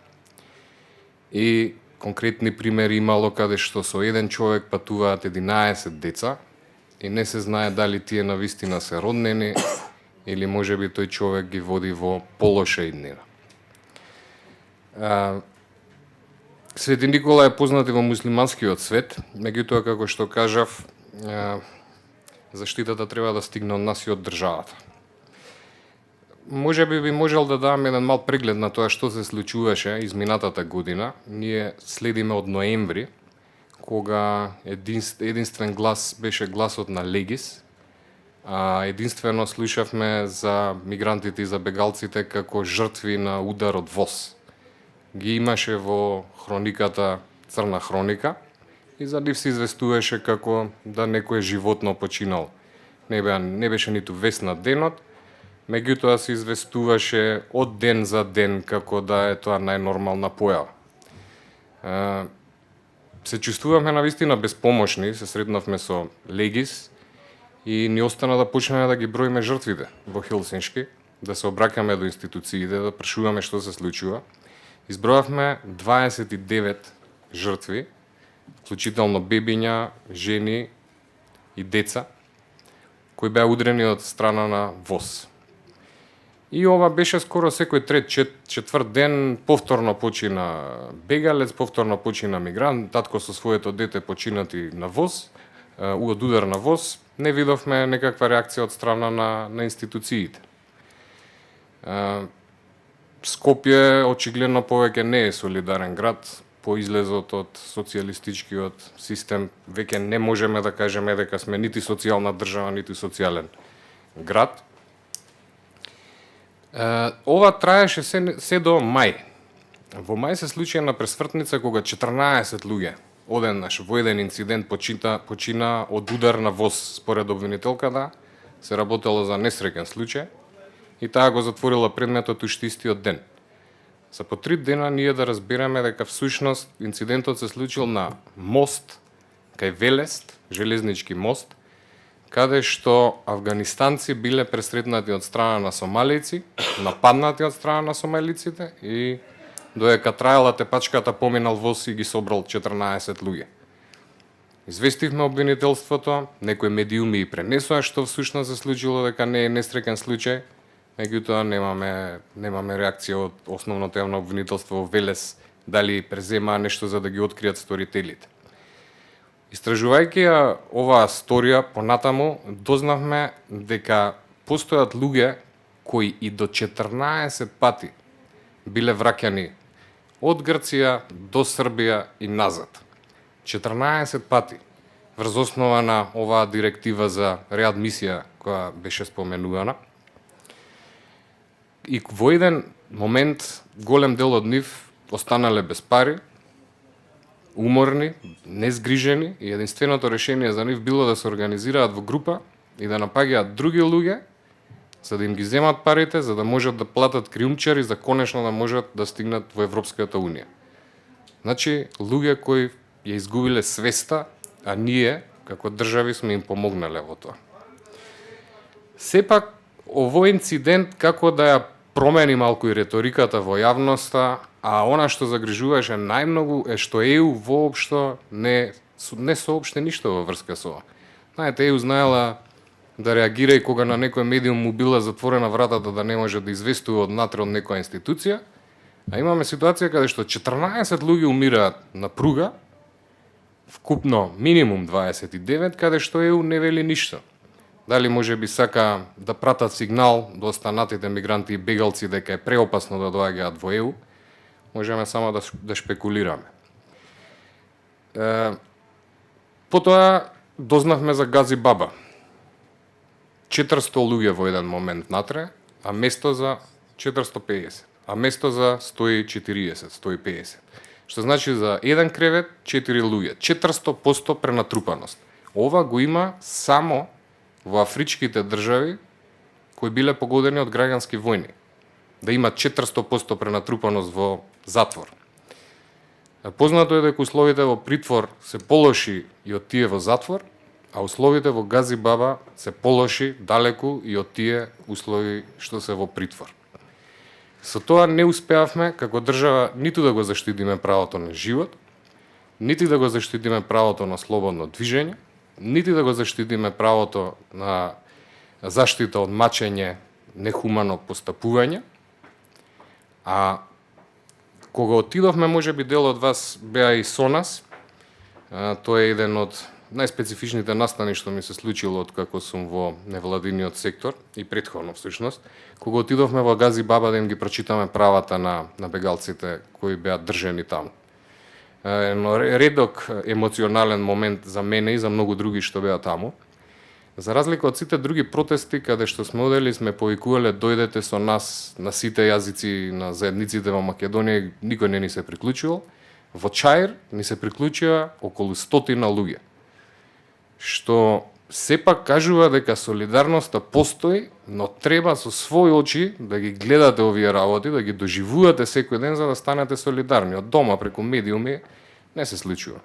И конкретни примери имало каде што со еден човек патуваат 11 деца и не се знае дали тие навистина се роднени или можеби тој човек ги води во полоша иднина. Свети Никола е познат и во муслиманскиот свет, меѓутоа, како што кажав, заштитата треба да стигне од нас и од државата. Можеби би можел да дадам еден мал преглед на тоа што се случуваше изминатата година. Ние следиме од ноември, кога единствен глас беше гласот на Легис, единствено слушавме за мигрантите и за бегалците како жртви на удар од ВОС. Ги имаше во хрониката Црна хроника и за нив се известуваше како да некој животно починал. Не беше ниту вест на денот, меѓутоа се известуваше од ден за ден како да е тоа најнормална појава. Се чувствуваме навистина безпомошни, се сретнавме со Легис и ни остана да почнеме да ги броиме жртвите во Хелсиншки, да се обраќаме до институциите, да прашуваме што се случува. Избројавме 29 жртви, вклучително бебиња, жени и деца, кои беа удрени од страна на ВОС. И ова беше скоро секој четврт ден, повторно почина бегалец, повторно почина мигрант, татко со своето дете починати на ВОС, од удар на ВОС. Не видовме некаква реакција од страна на институциите. Скопје очигледно повеќе не е солидарен град, по излезот од социјалистичкиот систем веќе не можеме да кажеме дека сме нити социјална држава, нити социјален град. Ова траеше се до мај. Во мај се случи една пресвртница кога 14 луѓе одеднаш во еден инцидент почина од удар на ВОС. Според обвинителката се работело за несреќен случај и таа го затворила предметот уште истиот ден. За по 3 дена ние да разбираме дека всушност инцидентот се случил на мост кај Велест, железнички мост, каде што афганистанци биле пресретнати од страна на сомалици, нападнати од страна на сомалиците и додека траела тепачката поминал воз и ги собрал 14 луѓе. Известивме обвинителството, некои медиуми и пренесоа што всушност се случило дека не е несреќен случај, меѓутоа немаме реакција од основното јавно обвинителство во Велес дали преземаа нешто за да ги откријат сторителите. Истражувајќи ја оваа сторија понатаму, дознавме дека постојат луѓе кои и до 14 пати биле враќани од Грција до Србија и назад. 14 пати врз основа на оваа директива за реадмисија која беше споменувана. И во еден момент голем дел од нив останале без пари, уморни, незгрижени и единственото решение за нив било да се организираат во група и да напаѓаат други луѓе за да им ги земат парите, за да можат да платат криумчари за конечно да можат да стигнат во Европската Унија. Значи, луѓе кои ја изгубиле свеста, а ние, како држави, сме им помогнале во тоа. Сепак, овој инцидент како да ја промени малку и реториката во јавноста, а она што загрижуваше најмногу е што ЕУ воопшто не соопште ништо во врска со ова. Знаете, ЕУ знаела да реагира и кога на некој медиум му била затворена вратата да не може да известува однатре од некоја институција, а имаме ситуација каде што 14 луѓе умираат на пруга, вкупно минимум 29, каде што ЕУ не вели ништо. Дали може би сака да пратат сигнал до останатите мигранти и бегалци дека е преопасно да доаѓаат во ЕУ, можеме само да шпекулираме. Потоа дознавме за Гази Баба. 400 луѓе во еден момент натре, а место за 450, а место за 140, 150. Што значи за еден кревет 4 луѓе, 400% пренатрупаност. Ова го има само во афричките држави кои биле погодени од граѓански војни. Да има 400% пренатрупаност во затвор. Познато е дека условите во притвор се полоши и од тие во затвор, а условите во Гази Баба се полоши далеку и од тие услови што се во притвор. Со тоа не успеавме како држава ниту да го заштитиме правото на живот, нити да го заштитиме правото на слободно движење, нити да го заштитиме правото на заштита од мачење, нехумано постапување. А кога отидовме, можеби дел од вас беа и со нас, тоа е еден од најспецифичните настани што ми се случило од како сум во невладиниот сектор и претходно всушност, кога отидовме во Гази Баба да им ги прочитаме правата на бегалците кои беа држени таму. Но редок емоционален момент за мене и за многу други што беа таму. За разлика од сите други протести каде што сме одели, сме повикувале дојдете со нас на сите јазици на заедниците во Македонија, никој не ни се приклучувал. Во Чаир ни се приклучија околу 100 луѓе. Што сепак кажува дека солидарноста постои, но треба со своји очи да ги гледате овие работи, да ги доживувате секој ден за да станете солидарни. Од дома преку медиуми не се случува.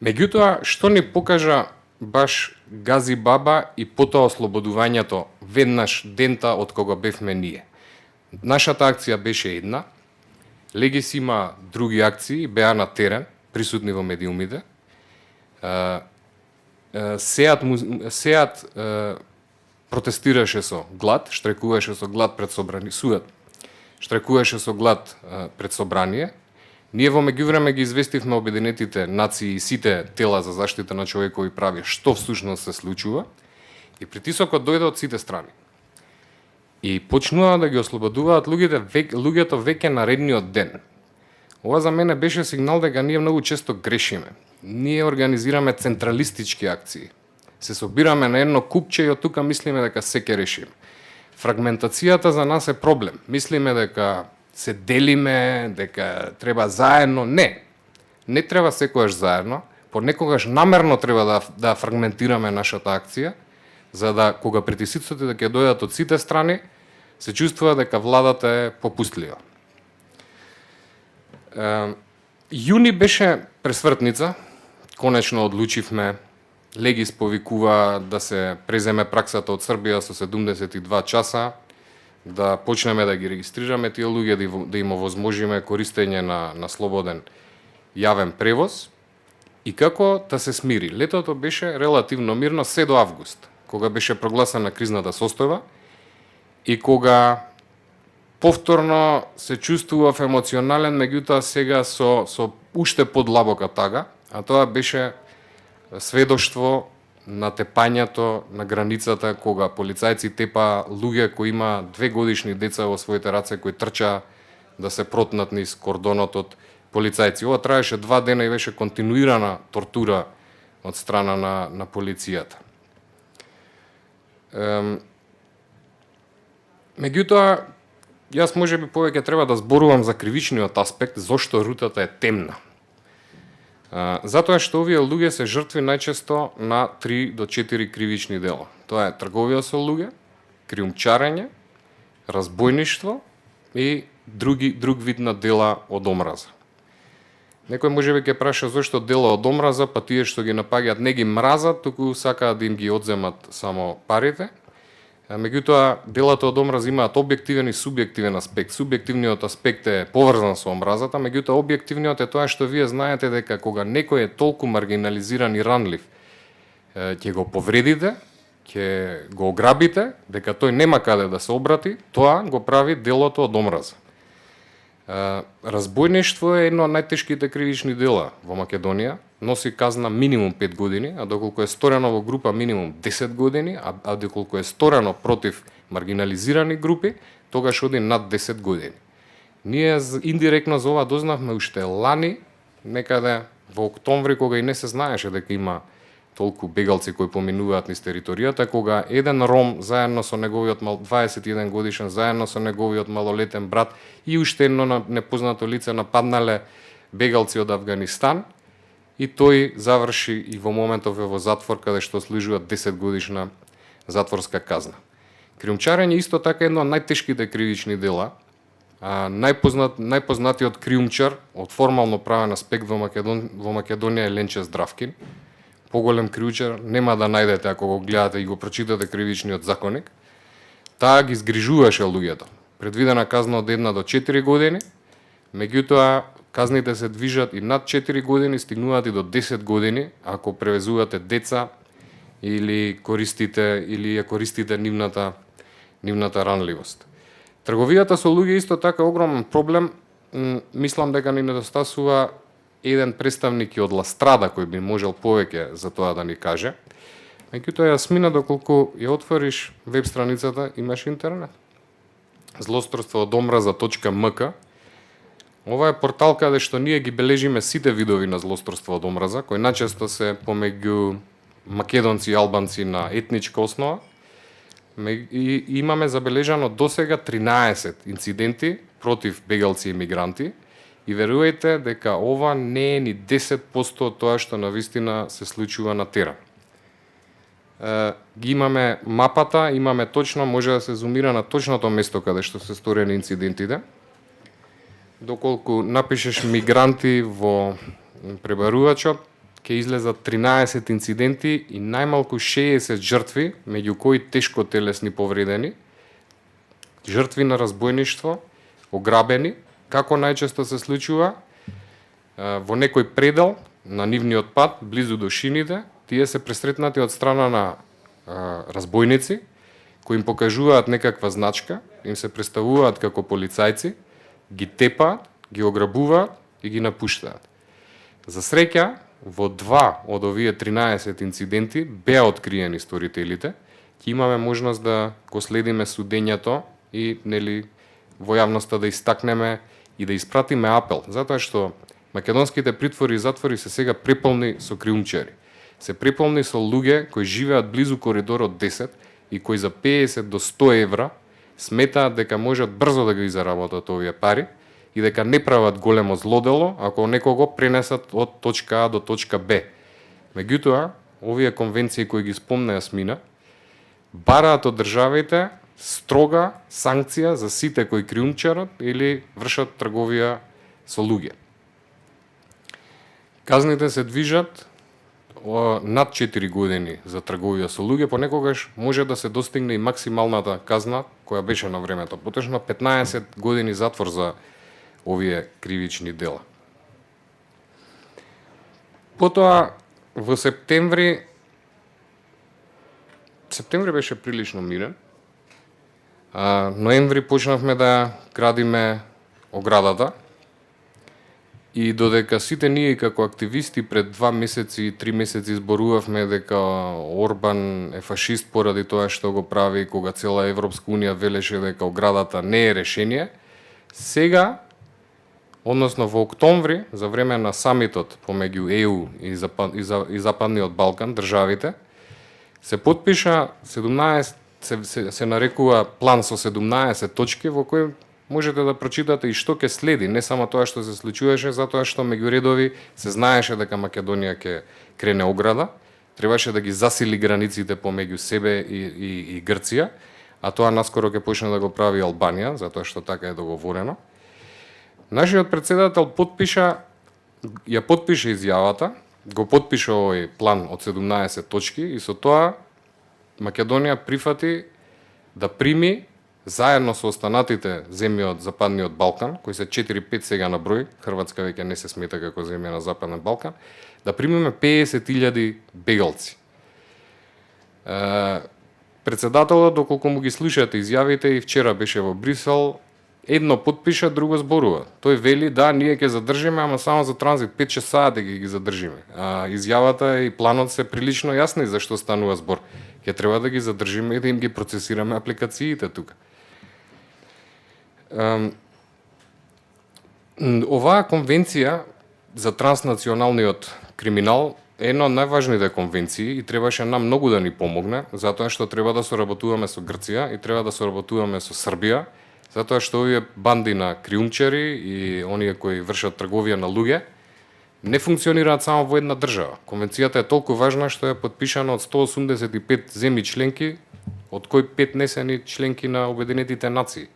Меѓутоа, што ни покажа баш Гази Баба и потоа ослободувањето веднаш дента од кога бевме ние. Нашата акција беше една, Легис има други акции, беа на терен, присутни во медиумите. Сеат протестираше со глад, штрекуваше со глад пред собрание, сует, штрекуваше со глад пред собрание. Ние во меѓувреме ги известивме Обединетите нации и сите тела за заштита на човекови прави што всушност се случува и притисокот дојде од сите страни. И почнува да ги ослободуваат луѓето веќе наредниот ден. Ова за мене беше сигнал дека ние многу често грешиме. Ние организираме централистички акции. Се собираме на едно купче и од тука мислиме дека се ќе решиме. Фрагментацијата за нас е проблем. Мислиме дека се делиме, дека треба заедно. Не треба секогаш заедно. Понекогаш намерно треба да фрагментираме нашата акција, за да кога притисоците да ќе дојдат од сите страни, се чувствува дека владата е попустлива. Јуни беше пресвртница. Конечно одлучивме, Легис повикува да се преземе праксата од Србија со 72 часа. да почнеме да ги регистрираме тие луѓе, да им овозможиме користење на слободен јавен превоз и како да се смири. Летото беше релативно мирно се до август, кога беше прогласена кризната состојба и кога повторно се чувствував емоционален, меѓутоа сега со уште подлабока тага, а тоа беше сведоштво на тепањето на границата, кога полицајци тепа луѓе кои има 2 годишни деца во своите раце, кои трчаа да се протнат низ кордонот од полицајци. Ова траеше 2 дена и беше континуирана тортура од страна на полицијата. Меѓутоа, јас можеби повеќе треба да зборувам за кривичниот аспект, зошто рутата е темна. Затоа што овие луѓе се жртви најчесто на 3 до 4 кривични дела. Тоа е трговија со луѓе, криумчарење, разбойништво и друг вид на дела од омраза. Некој можеби ќе праша зошто дела од омраза, па тие што ги напаѓаат не ги мразат, туку сакаат да им ги одземат само парите. Меѓутоа, делата од омраза имаат објективен и субјективен аспект. Субјективниот аспект е поврзан со омразата, меѓутоа објективниот е тоа што вие знаете дека кога некој е толку маргинализиран и ранлив, ќе го повредите, ќе го ограбите, дека тој нема каде да се обрати, тоа го прави делото од омраза. Разбойништво е едно од најтешките кривични дела во Македонија, носи казна минимум 5 години, а доколку е сторено во група минимум 10 години, а доколку е сторено против маргинализирани групи, тогаш оди над 10 години. Ние индиректно за ова дознавме уште лани, некаде во октомври, кога и не се знаеше дека има толку бегалци кои поминуваат низ територијата, кога еден ром заедно со неговиот 21 годишен, заедно со неговиот малолетен брат и уште едно непознато лице нападнале бегалци од Авганистан, и тој заврши и во моментов е во затвор, каде што служува 10 годишна затворска казна. Криумчарење исто така е едно од најтешките кривични дела. Најпознатиот криумчар од формално правен аспект во Македонија е Ленче Здравкин. Поголем криумчар нема да најдете ако го гледате и го прочитате кривичниот законник. Таа ги згрижуваше луѓето. Предвидена казна од 1 до 4 години, меѓутоа казните се движат и над 4 години, стигнуваат и до 10 години, ако превезувате деца или ја користите нивната ранливост. Трговијата со луѓе исто така огромен проблем. Мислам дека ни недостасува еден представник од Ластрада кој би можел повеќе за тоа да ни каже. Меѓутоа Јасмина, доколку ја отвориш веб страницата, имаш интернет. Злосторство од омраза.мк. Ова е портал каде што ние ги бележиме сите видови на злосторство од омраза, кои најчесто се помеѓу македонци и албанци на етничка основа. И имаме забележано досега 13 инциденти против бегалци и мигранти. И верувајте дека ова не е ни 10% од тоа што навистина се случува на терен. Ги имаме мапата, имаме точно, може да се зумира на точното место каде што се сторени инцидентите. Доколку напишеш мигранти во пребарувачот, ќе излезат 13 инциденти и најмалку 60 жртви, меѓу кои тешко телесни повредени, жртви на разбойништво, ограбени. Како најчесто се случува? Во некој предел на нивниот пат, близу до шините, тие се пресретнати од страна на разбойници, кои им покажуваат некаква значка, им се представуваат како полицајци, ги тепаат, ги ограбуваат и ги напуштаат. За среќа, во 2 од овие 13 инциденти беа откриени сторителите, ќе имаме можност да го следиме судењето и во јавноста да истакнеме и да испратиме апел, затоа што македонските притвори и затвори се сега преполни со криумчари. Се преполни со луѓе кои живеат близу коридорот 10 и кои за 50 до 100 евра сметаат дека можат брзо да ги заработат овие пари и дека не прават големо злодело ако некого пренесат од точка А до точка Б. Меѓутоа, овие конвенции кои ги спомна Јасмина бараат од државите строга санкција за сите кои криумчарат или вршат трговија со луѓе. Казните се движат над 4 години за трговија со луѓе, понекогаш може да се достигне и максималната казна која беше на времето. Поточно 15 години затвор за овие кривични дела. Потоа во септември беше прилично мирен. Ноември почнавме да градиме оградата и додека сите ние како активисти пред 2 месеци, 3 месеци зборувавме дека Орбан е фашист поради тоа што го прави, кога цела Европска унија велеше дека оградата не е решение, сега, односно во октомври, за време на самитот помеѓу ЕУ и Западниот Балкан, државите, се потпиша 17 се нарекува план со 17 точки во кој можете да прочитате и што ќе следи, не само тоа што се случуваше, затоа што меѓу редови се знаеше дека Македонија ќе крене ограда, требаше да ги засили границите помеѓу себе и Грција, а тоа наскоро ќе почне да го прави Албанија, затоа што така е договорено. Нашиот претседател ја потпиша изјавата, го потпиша овој план од 17 точки и со тоа Македонија прифати да прими заедно со останатите земји од Западниот Балкан, кои се 4-5 сега на број, Хрватска веќе не се смета како земја на Западен Балкан, да примиме 50.000 бегалци. Председателот, доколку му ги слушате изјавите, и вчера беше во Брисел, едно потпиша, друго зборува. Тој вели да, ние ќе задржиме, ама само за транзит 5-6 сати ги задржиме. Изјавата и планот се прилично јасни за што станува збор. Ќе треба да ги задржиме и да им ги процесираме апликациите тука. Оваа конвенција за транснационалниот криминал е една од најважните конвенции и требаше нам многу да ни помогне, затоа што треба да соработуваме со Грција и треба да соработуваме со Србија, затоа што овие банди на криумчари и оние кои вршат трговија на луѓе не функционираат само во една држава. Конвенцијата е толку важна што е потпишана од 185 земји членки, од кои 5 не се ни членки на Обединетите нации.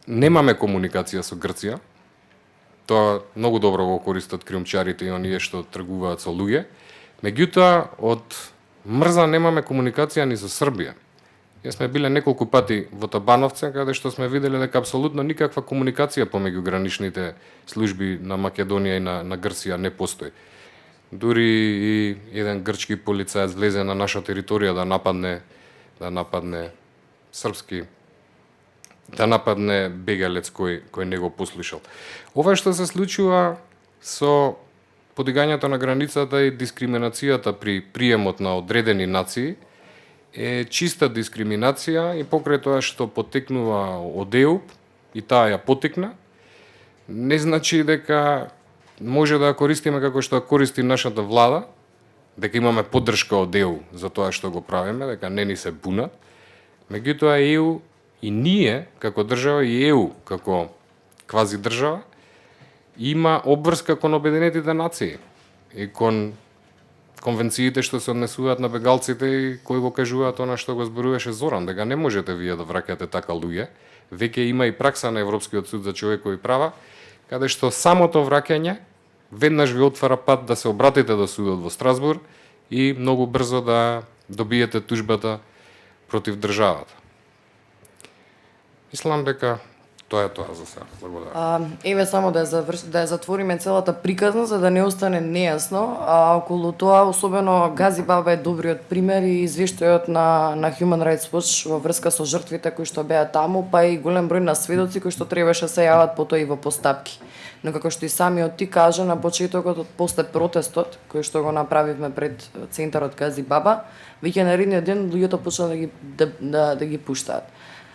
Немаме комуникација со Грција. Тоа многу добро го користат криумчарите и оние што тргуваат со луѓе. Меѓутоа, од мрза немаме комуникација ни со Србија. Ние сме биле неколку пати во Табановце, каде што сме виделе дека апсолутно никаква комуникација помеѓу граничните служби на Македонија и на Грција не постои. Дури и еден грчки полицаец влезе на наша територија да нападне српски, да нападне бегалец кој не го послушал. Ова што се случува со подигањето на границата и дискриминацијата при приемот на одредени нации е чиста дискриминација и покрај тоа што потекнува од ЕУ и таа ја потекна, не значи дека може да ја користиме како што ја користи нашата влада, дека имаме поддршка од ЕУ за тоа што го правиме, дека не ни се бунат. Меѓутоа ЕУ и ние како држава и ЕУ како квази држава има обврска кон Обединетите нации и кон конвенциите што се однесуваат на бегалците и кои го кажуваат она што го зборуваше Зоран, дека не можете вие да враќате така луѓе. Веќе има и пракса на Европскиот суд за човекови права, каде што самото враќање веднаш ви отвара пат да се обратите до судот во Страсбург и многу брзо да добиете тужбата против државата. Мислам дека тоа е тоа за сега. Благодарам. Еве само да ја затвориме целата приказна за да не остане нејасно, околу тоа особено Гази Баба е добриот пример и извештајот на Human Rights Watch во врска со жртвите кои што беа таму, па и голем број на сведоци кои што требаше се јават потоа и во постапки. Но како што и самиот ти кажа на почетокот после протестот кој што го направивме пред центарот Гази Баба, веќе наредниот ден луѓето почнаа да ги пуштаат.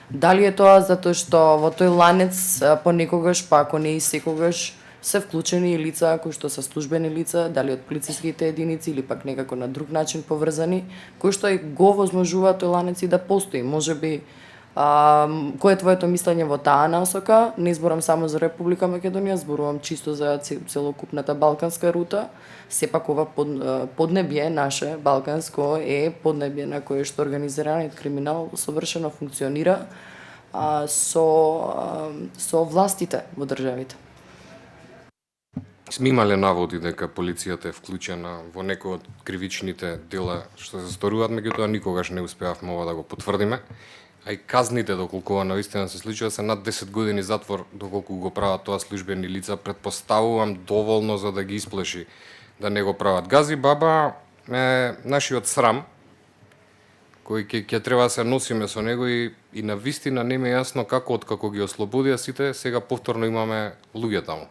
Дали е тоа затоа што во тој ланец понекогаш, па ако не и секогаш, се вклучени и лица кои што се службени лица, дали од полициските единици или пак некако на друг начин поврзани, кои што и го возможуваат тој ланец и да постои. Можеби кој е твоето мислење во таа насока? Не зборам само за Република Македонија, зборувам чисто за целокупната балканска рута. Сепак ова поднебје наше балканско е поднебје на кое што организираниот криминал совршено функционира со властите во државите. Сме имале наводи дека полицијата е вклучена во некои од кривичните дела што се сторуваат, меѓутоа никогаш не успеавме ова да го потврдиме. А и казните, доколку ова навистина се случува, се над 10 години затвор, доколку го прават тоа службени лица. Предпоставувам доволно за да ги исплаши да не го прават. Гази Баба е нашиот срам, кој ќе треба да се носиме со него и навистина не ми е јасно како откако ги ослободија сите, сега повторно имаме луѓе таму.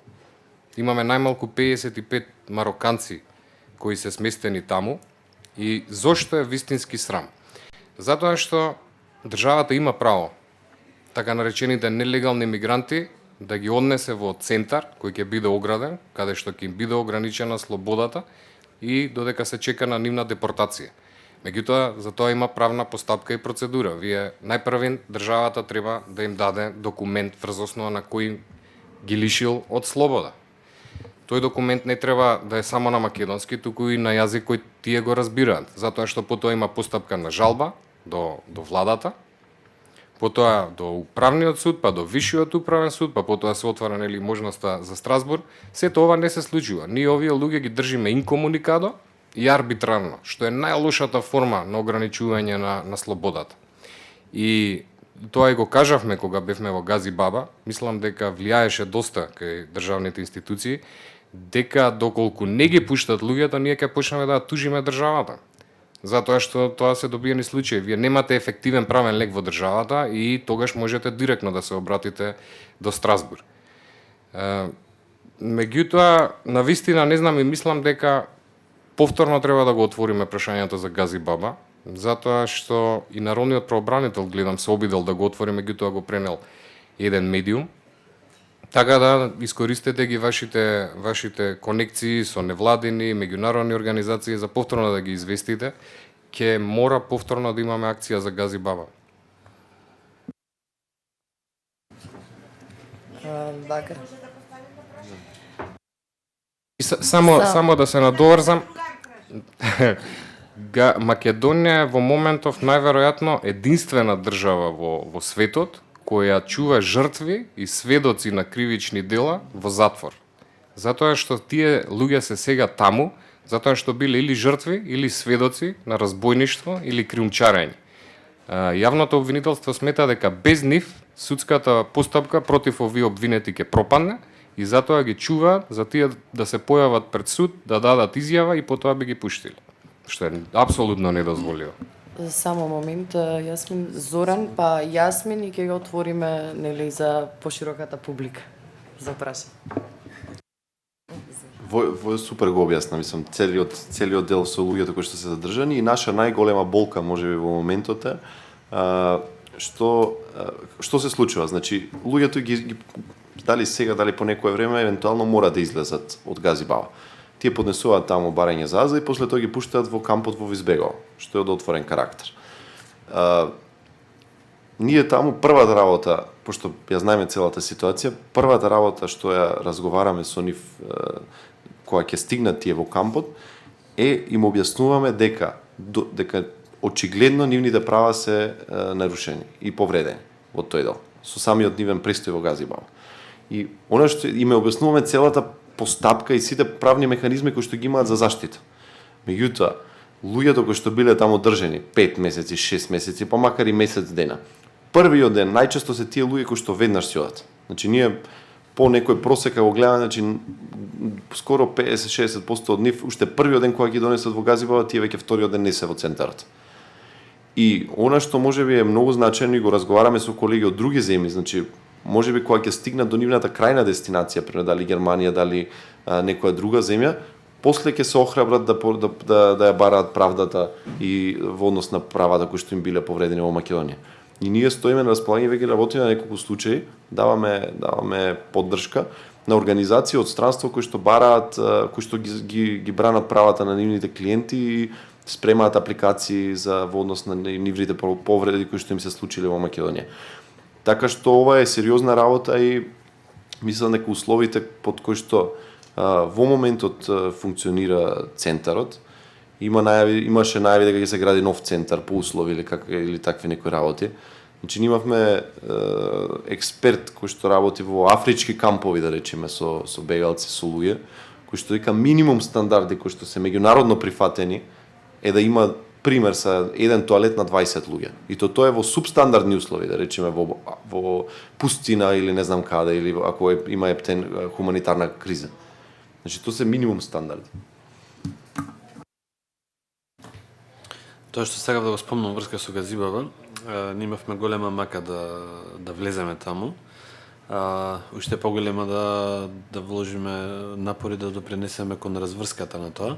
Имаме најмалку 55 мароканци кои се сместени таму и зошто е вистински срам? Затоа што државата има право така наречените нелегални мигранти да ги однесе во центар кој ќе биде ограден, каде што ќе им биде ограничена слободата и додека се чека на нивна депортација. Меѓутоа, за тоа има правна постапка и процедура. Вие најпрвен државата треба да им даде документ врз основа на кој ги лишил од слобода. Тој документ не треба да е само на македонски, туку и на јазик кој тие го разбираат, затоа што потоа има постапка на жалба до владата, потоа до управниот суд, па до висшиот управен суд, па потоа се отвара нели можноста за Страсбург. Сето ова не се случува. Ние овие луѓе ги држиме инкомуникадо и арбитрарно, што е најлошата форма на ограничување на слободата. И тоа и го кажавме кога бевме во Гази Баба, мислам дека влијаеше доста кај државните институции, дека доколку не ги пуштат луѓето, ние ќе почнеме да тужиме државата. Затоа што тоа се добиени случаи. Вие немате ефективен правен лек во државата и тогаш можете директно да се обратите до Страсбург. Меѓутоа, навистина не знам и мислам дека повторно треба да го отвориме прашањето за Гази Баба, затоа што и народниот правобранител, гледам, се обидел да го отвори, меѓутоа го пренел еден медиум. Така да искористете ги вашите конекции со невладини, меѓународни организации за повторно да ги известите. Ќе мора повторно да имаме акција за Гази Баба. Така. Само да се надоврзам. Македонија е во моментов најверојатно единствена држава во светот која чува жртви и сведоци на кривични дела во затвор. Затоа што тие луѓе се сега таму, затоа што биле или жртви, или сведоци на разбойништво или криумчарење. Јавното обвинителство смета дека без нив судската постапка против овие обвинети ќе пропадне и затоа ги чуваат за тие да се појават пред суд, да дадат изјава и потоа би ги пуштиле. Што е апсолутно недозволиво. Само момент, Јасмин, Зоран, па Јасмин и ќе го отвориме нели за пошироката публика за прашање. Во супер го објасна, мислам, целиот дел со луѓето кои што се задржани и наша најголема болка можеби во моментот е што се случува. Значи, луѓето ги дали сега, дали по некое време евентуално мора да излезат од Гази Баба. Тие поднесуваат таму барање за азил и после тоа ги пуштаат во кампот во Визбегово, што е од отворен карактер. Ние таму првата работа, пошто ја знаеме целата ситуација, првата работа што ја разговараме со нив кога ќе стигнат тие во кампот е им објаснуваме дека очигледно нивните права се нарушени и повредени во тој дел, со самиот нивен престој во Гази Баба. И она што им објаснуваме целата постапка и сите правни механизми кои што ги имаат за заштита. Меѓутоа, луѓето кои што биле таму држени 5 месеци, 6 месеци, па макар и месец дена, првиот ден најчесто се тие луѓе кои што веднаш си одат. Значи ние по некој просека го гледаме, значи скоро 50-60% од нив уште првиот ден кога ги донесат во Гази Баба, тие веќе вториот ден не се во центарот. И она што можеби е многу значајно и го разговараме со колеги од други земји, значи можеби кога ќе стигнат до нивната крајна дестинација, пример дали Германија, дали некоја друга земја, после ќе се охрабрат да ја бараат правдата и во однос на правата кои што им биле повредени во Македонија. И ние стоиме на располагање, веќе работиме на неколку случаи, даваме поддршка на организации од странство кои што бараат, кои што ги бранат правата на нивните клиенти и спремаат апликации за во однос на нивните повреди кои што им се случиле во Македонија. Така што ова е сериозна работа и мислам дека условите под кои што во моментот функционира центарот, имаше најави дека ќе се гради нов центар по услови или такви некои работи. Значи имавме експерт кој што работи во афрички кампови, да речеме, со бегалци, со луѓе, кои што вика минимум стандарди кои што се меѓународно прифатени е да има пример са еден тоалет на 20 луѓе. И тоа е во субстандардни услови, да речеме во пустина или не знам каде, или ако има хуманитарна криза. Значи тоа се минимум стандарди. Тоа што сакав да го спомнам врска со Газибава, ние имавме голема мака да влеземе таму. Уште поголема да вложиме напори да допринесеме кон разврската на тоа.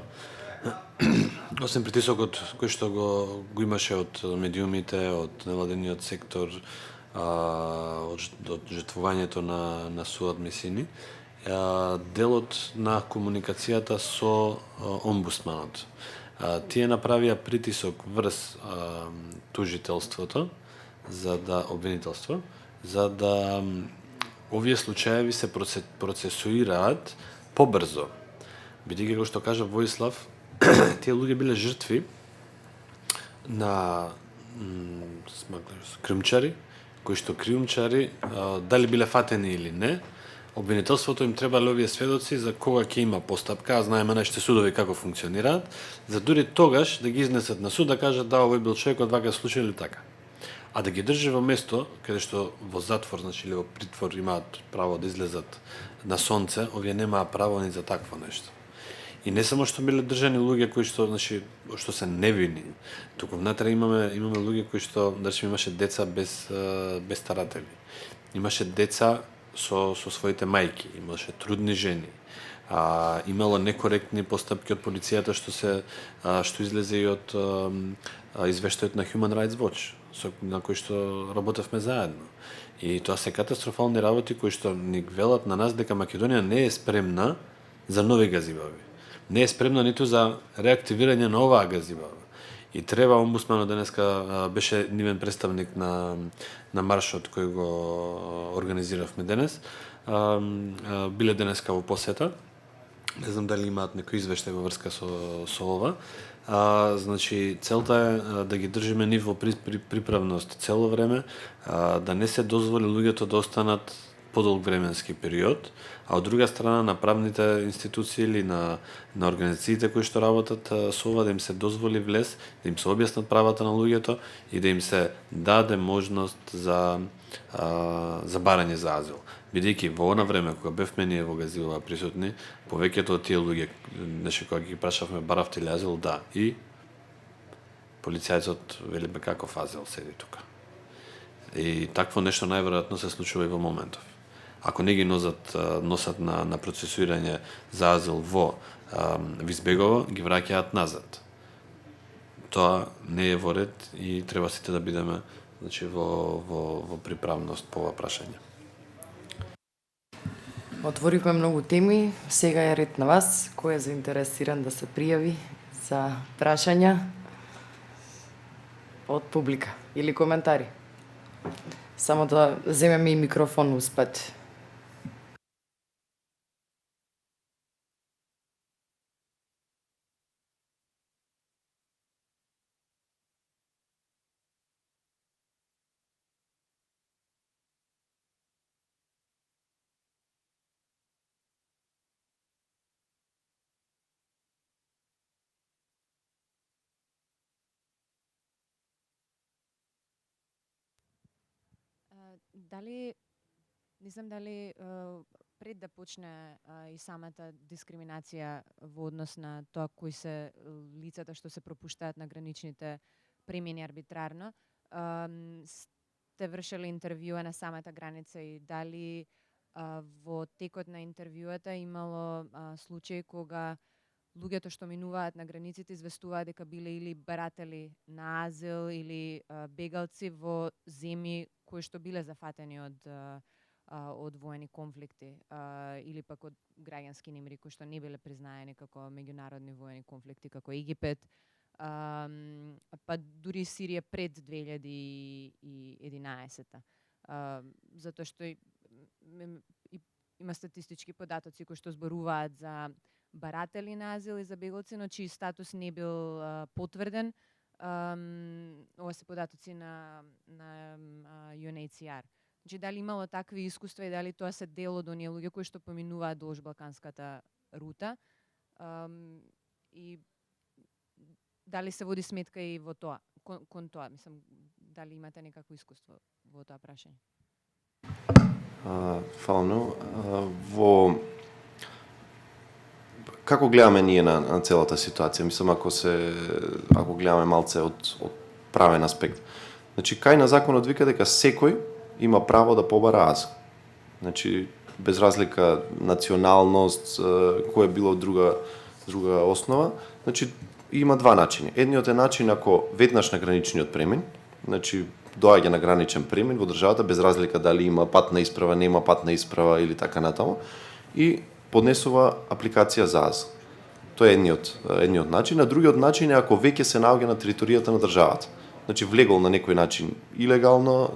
Освен притисокот кој што го имаше од медиумите, од невладениот сектор, од жртвувањето на соадмисини, делот на комуникацијата со омбудсманот. Тие направија притисок врз тужителството, обвинителство, за да овие случаеви се процесуираат побрзо. Бидејќи, како што кажа Воислав, тие луѓе биле жртви на кримчари, кои што кримчари, дали биле фатени или не, обвинителството им требале овие сведоци за кога ќе има постапка, а знаеме нашите судови како функционираат, за дури тогаш да ги изнесат на суд, да кажат да, овој бил човекот вака случај или така. А да ги држи во место каде што во затвор, значи или во притвор имаат право да излезат на сонце, овие немаа право ни за такво нешто. И не само што биле држани луѓе кои што, значи, што се невини, туку внатре имаме луѓе кои што, значи, имаше деца без старатели. Имаше деца со своите мајки, имаше трудни жени. Имало некоректни постапки од полицијата што излезе и од извештајот на Human Rights Watch, на кој што работевме заедно. И тоа се катастрофални работи кои што ни велат на нас дека Македонија не е спремна за нови газибави. Не е спремна ниту за реактивирање на оваа газибава. И треба омбудсманот денеска беше нивен представник на маршот кој го организиравме денес. Биле денеска во посета. Не знам дали имаат некој извештај во врска со ова. Значи, целта е да ги држиме ниво приправност цело време, да не се дозволи луѓето да останат подолг временски период, а од друга страна на правните институции или на организациите кои што работат со ова да им се дозволи влез, да им се објаснат правата на луѓето и да им се даде можност за барање за азил. Бидејќи во она време кога бевме ние во Газилова присутни, повеќето од тие луѓе, значи кога ги прашавме баравте ли азил, да, и полицајцот вели бе каков азил седи тука. И такво нешто најверојатно се случува и во моментов. Ако не ги носат на процесуирање за азил во Визбегово, ги враќаат назад. Тоа не е во ред и треба сите да бидеме, значи, во приправност по ова прашање. Отворивме многу теми, сега е ред на вас. Кој е заинтересиран да се пријави за прашања од публика или коментари? Само да земеме и микрофон успет. Дали, не знам дали пред да почне и самата дискриминација во однос на тоа кои се лицата што се пропуштаат на граничните премини арбитрарно, сте вршеле интервјуа на самата граница и дали во текот на интервјуата имало случаи кога луѓето што минуваат на границите известуваат дека биле или баратели на азил или бегалци во земји кои што биле зафатени од воени конфликти или пак од граѓански немири кои што не биле признаени како меѓународни воени конфликти како Египет, па дури Сирија пред 2011. Затоа што има статистички податоци кои што зборуваат за баратели на азил и за беголци, но чиј статус не бил потврден. Ова се податоци на UNHCR. Значи, дали имало такви искуства и дали тоа се дел од оние луѓе кои што поминуваат долж Балканската рута. И дали се води сметка и во тоа, кон тоа, мислам, дали имате некакво искуство во тоа прашање? Фала многу. Како гледаме ние на целата ситуација? Мислам, ако гледаме малце од правен аспект. Значи, кај на законот вика дека секој има право да побара азил. Значи, без разлика националност, која било друга основа, значи има два начини. Едниот е начин ако веднаш на граничниот премин, значи доаѓа на граничен премин во државата без разлика дали има патна исправа, нема патна исправа или така натаму, и поднесува апликација за азил. Тоа е едниот начин, а другиот начин е ако веќе се наоѓа на територијата на државата. Значи влегол на некој начин илегално,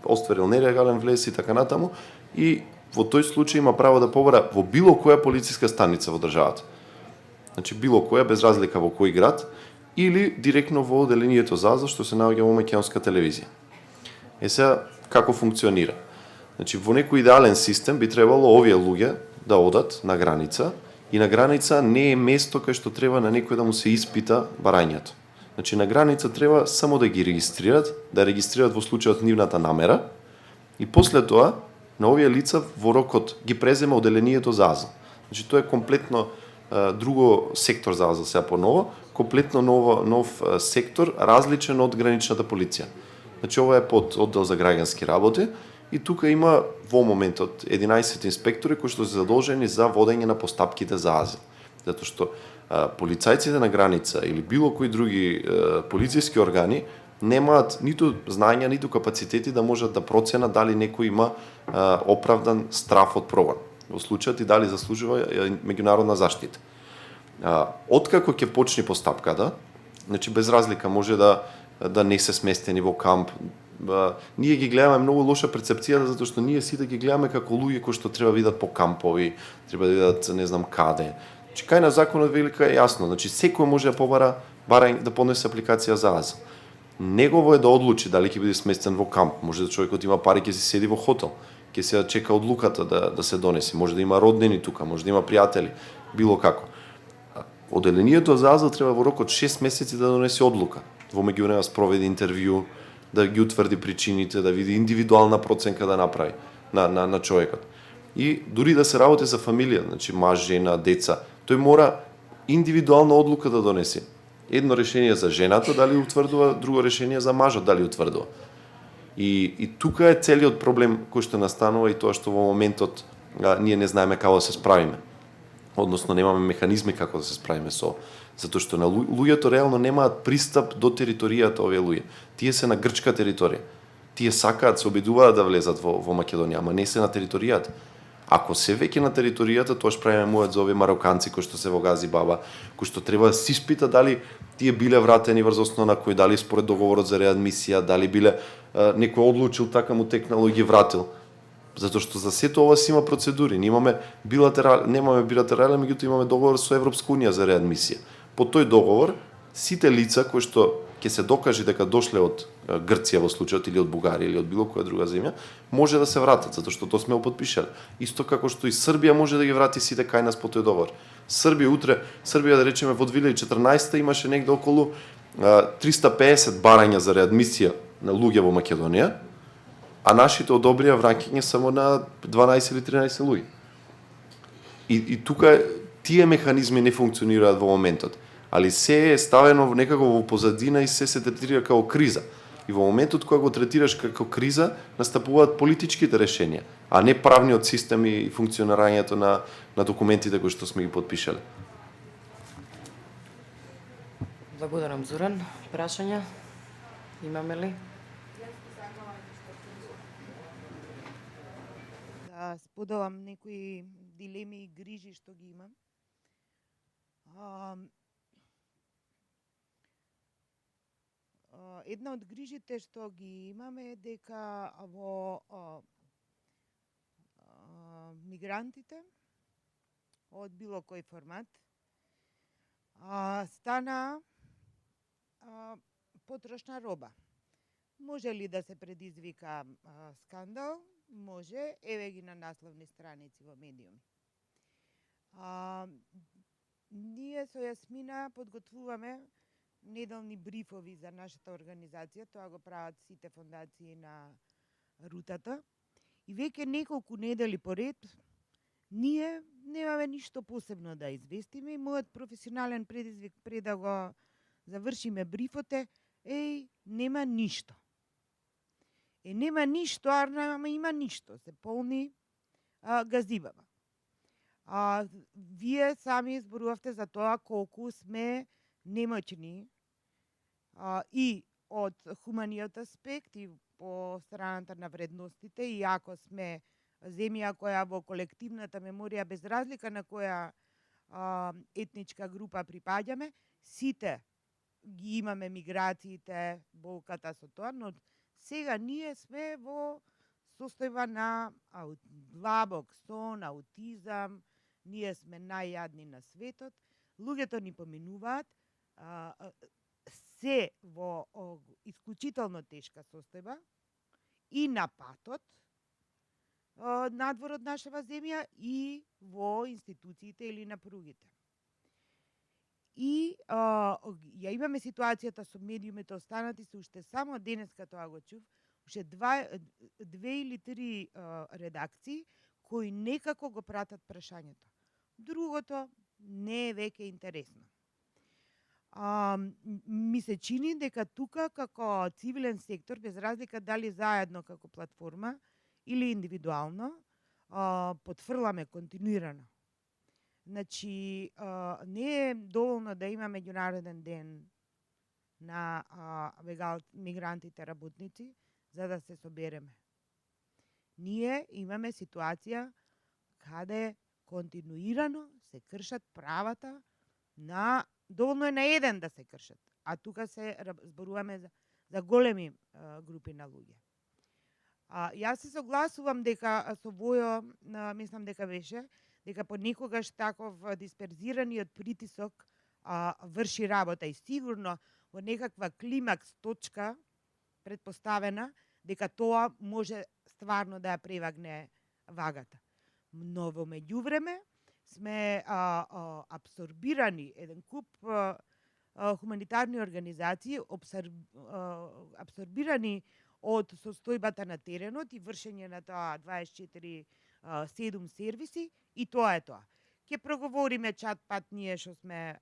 остварил нелегален влез и така натаму, и во тој случај има право да побара во било која полициска станица во државата. Значи било која, без разлика во кој град, или директно во оделението за азил што се наоѓа во македонска телевизија. Сега како функционира? Значи во некој идеален систем би требало овие луѓе да одат на граница, и на граница не е место кај што треба на некој да му се испита барањето. Значи на граница треба само да ги регистрират во случајот нивната намера, и после тоа на овие лица во рокот ги презема оделението за азил. Значи тоа е комплетно друго сектор за азил, сега поново, комплетно нов сектор, различен од граничната полиција. Значи ова е под оддел за граѓански работи, и тука има во моментот 11 инспектори кои што се задолжени за водење на постапките за азил. Затоа што полицајците на граница или било кои други полициски органи немаат ниту знања, ниту капацитети да можат да проценат дали некој има оправдан страф од прогон. Во случајот и дали заслужува меѓународна заштита. Откако ќе почне постапката, значи без разлика може да не се сместени во камп, ние ги гледаме многу лоша перцепција, затоа што ние сите ги гледаме како луѓе кои што треба да видат по кампови, треба да видат не знам каде. Значи кај на законот велика е јасно, значи секој може да побара да поднесе апликација за азил. Негово е да одлучи дали ќе биде сместен во камп, може да човекот има пари ќе се седи во хотел, ќе се чека одлуката да се донеси, може да има роднини тука, може да има пријатели, било како. Оделението за азил треба во рок од 6 месеци да донесе одлука. Во меѓувреме спроведе интервју, да ги утврди причините, да види индивидуална проценка да направи на човекот. И дури да се работи за фамилија, значи маж, жена, деца, тој мора индивидуална одлука да донесе. Едно решение за жената дали утврдува, друго решение за мажот дали утврдува. И тука е целиот проблем кој што настанува и тоа што во моментот ние не знаеме како да се справиме. Односно немаме механизми како да се справиме затоа што на луѓето реално немаат пристап до територијата овие луѓе. Тие се на грчка територија. Тие сакаат, се обидуваат да влезат во Македонија, ама не се на територијата. Ако се веќе на територијата, тоа што правиме муат за овие мароканци кои што се во Гази Баба, кои што треба да се испита дали тие биле вратени врз основа на кој, дали според договорот за реадмисија, дали биле некој одлучил така му текнало и ги вратил. Затоа што за сето ова си има процедури. Немаме билатерален, меѓутоа имаме договор со Европска унија за реадмисија. По тој договор сите лица кои што ќе се докаже дека дошле од Грција во случајот или од Бугарија или од било која друга земја, може да се вратат затоа што тоа сме го потпишале. Исто како што и Србија може да ги врати сите кај нас по тој договор. Србија да речеме во 2014 имаше негде околу 350 барања за реадмисија на луѓе во Македонија, а нашите одобрија враќање само на 12 или 13 луѓе. И тука тие механизми не функционираат во моментот, али се е ставено некако во позадина и се третира како криза. И во моментот кога го третираш како криза, настапуваат политичките решенија, а не правниот систем и функционирањето на документите кои што сме ги потпишале. Благодарам, Зоран. Прашања имаме ли? Да споделам некои дилеми и грижи што ги имам. Една од грижите што ги имаме е дека во мигрантите од било кој формат стана потрошна роба. Може ли да се предизвика скандал? Може, еве ги на насловни страници во медиуми. А, ние со Јасмина подготвуваме неделни брифови за нашата организација, тоа го прават сите фондации на рутата. И веќе неколку недели поред ние немаме ништо посебно да известиме и мојот професионален предизвик пред да го завршиме брифот е нема ништо. Нема ништо, ама има ништо, се полни газибава. Вие сами изборувавте за тоа колку сме немоćни и од хуманиот аспект и по страната на вредностите, иако сме земја која во колективната меморија, без разлика на која етничка група припаѓаме, сите ги имаме миграциите, болката со тоа, но сега ние сме во состојба на длабок сон, аутизам, ние сме најјадни на светот, луѓето ни поминуваат, се во исклучително тешка состојба и на патот надвор од нашава земја и во институциите или на пругите. И ја имаме ситуацијата со медиумите останати се уште само денеска тоа го чув, уште две или три редакции кои некако го пратат прашањето. Другото не е веќе интересно. Ми се чини дека тука како цивилен сектор, без разлика дали заедно како платформа или индивидуално, потфрламе континуирано. Значи, не е доволно да има меѓународен ден на мигрантите работници за да се собереме. Ние имаме ситуација каде континуирано се кршат правата на, доволно е на еден да се кршат, а тука се зборуваме за големи групи на луѓе. Јас се согласувам дека со Војо, мислам дека беше, дека понекогаш таков дисперзираниот притисок врши работа и сигурно во некаква климакс точка предпоставена дека тоа може стварно да ја превагне вагата. Но во меѓувреме сме абсорбирани еден куп хуманитарни организации, абсорбирани од состојбата на теренот и вршење на тоа 24/7 сервиси и тоа е тоа. Ке проговориме чат-пат ние што сме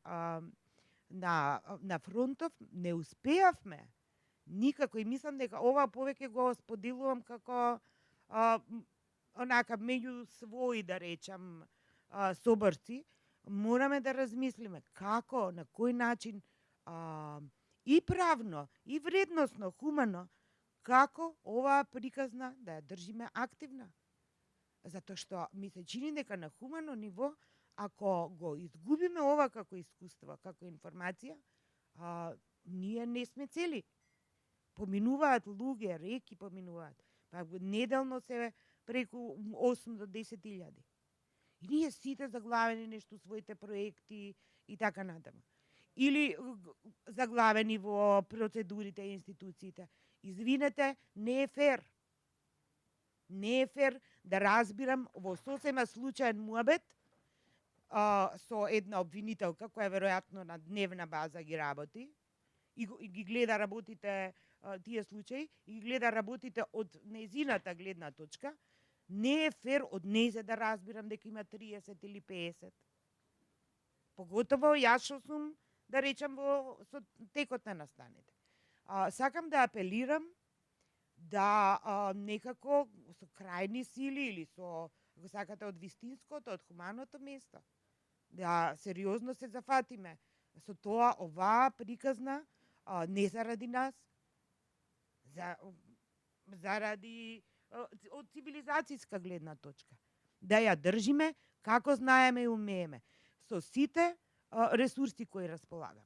на фронтов, не успеавме никако и мислам дека ова повеќе го споделувам како онака меѓу своји, да речам, соборци, мораме да размислиме како, на кој начин и правно, и вредносно, хумано, како оваа приказна да ја држиме активна. Затоа што ми се чини дека на хумано ниво, ако го изгубиме ова како искуство, како информација, ние не сме цели. Поминуваат луѓе, реки поминуваат. Па неделно се преку 8 до 10.000. И ние сите заглавени нешто своите проекти и така натаму. Или заглавени во процедурите и институциите. Извинете, не е фер. Не е фер да разбирам во сосема случаен муабет со една обвинителка која веројатно на дневна база ги работи и ги гледа работите тие случаи и ги гледа работите од незината гледна точка. Не е фер од незе да разбирам дека има 30 или 50. Поготово јас што сум, да речам, со текот на настаните. Сакам да апелирам да некако со крајни сили или со, ако сакате, од вистинското, од хуманото место, да сериозно се зафатиме со тоа оваа приказна не заради нас, заради од цивилизацијска гледна точка. Да ја држиме како знаеме и умееме, со сите ресурси кои располагаме.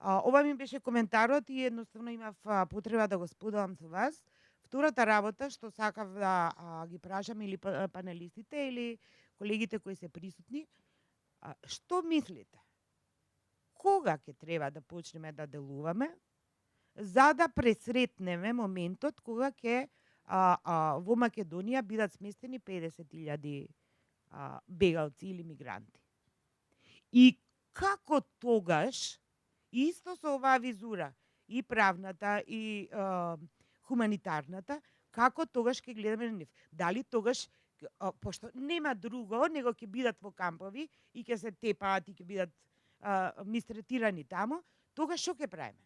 Ова ми беше коментарот и едноставно имав потреба да го споделам со вас. Втората работа што сакав да ги прашам или панелистите или колегите кои се присутни, што мислите? Кога ќе треба да почнеме да делуваме за да пресретнеме моментот кога ќе во Македонија бидат сместени 50.000 бегалци или мигранти. И како тогаш, исто со оваа визура, и правната, и хуманитарната, како тогаш ќе гледаме на нив? Дали тогаш, пошто нема друго, него ќе бидат во кампови и ќе се тепаат и ќе бидат мистретирани таму, тогаш што ќе правиме?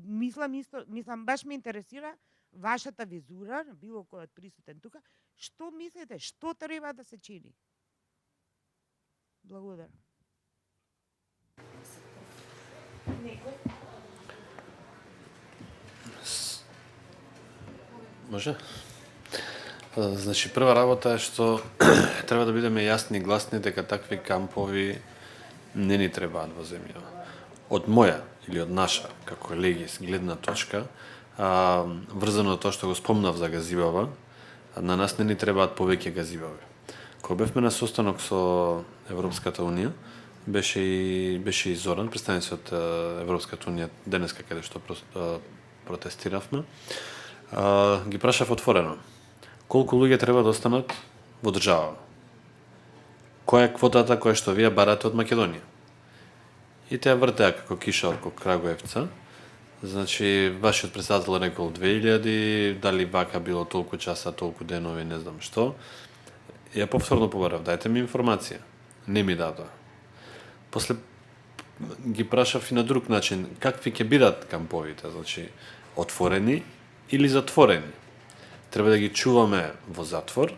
Мислам, баш ме интересира вашата визура, на било кој од присутен тука, што мислите, што треба да се чини? Благодарам. Може? Значи, прва работа е што треба да бидеме јасни и гласни дека такви кампови не ни требаат во земјава. Од моја или од наша, како легис, гледна точка, врзано тоа што го спомнав за газибава, на нас не ни требаат повеќе газибави. Кога бевме на состанок со Европската Унија, беше и Зоран, представник од Европската Унија, денеска каде што протестиравме, ги прашав отворено. Колку луѓе треба да останат во државава? Која е квотата која што вие барате од Македонија? И таа вртеа како киша од Крагуевца. Значи, вашиот председател рекол 2000, дали вака било толку часа, толку денови, не знам што. Ја повторно побарав, дајте ми информација. Не ми дадоа. После ги прашав и на друг начин, какви ќе бидат камповите, значи, отворени или затворени. Треба да ги чуваме во затвор,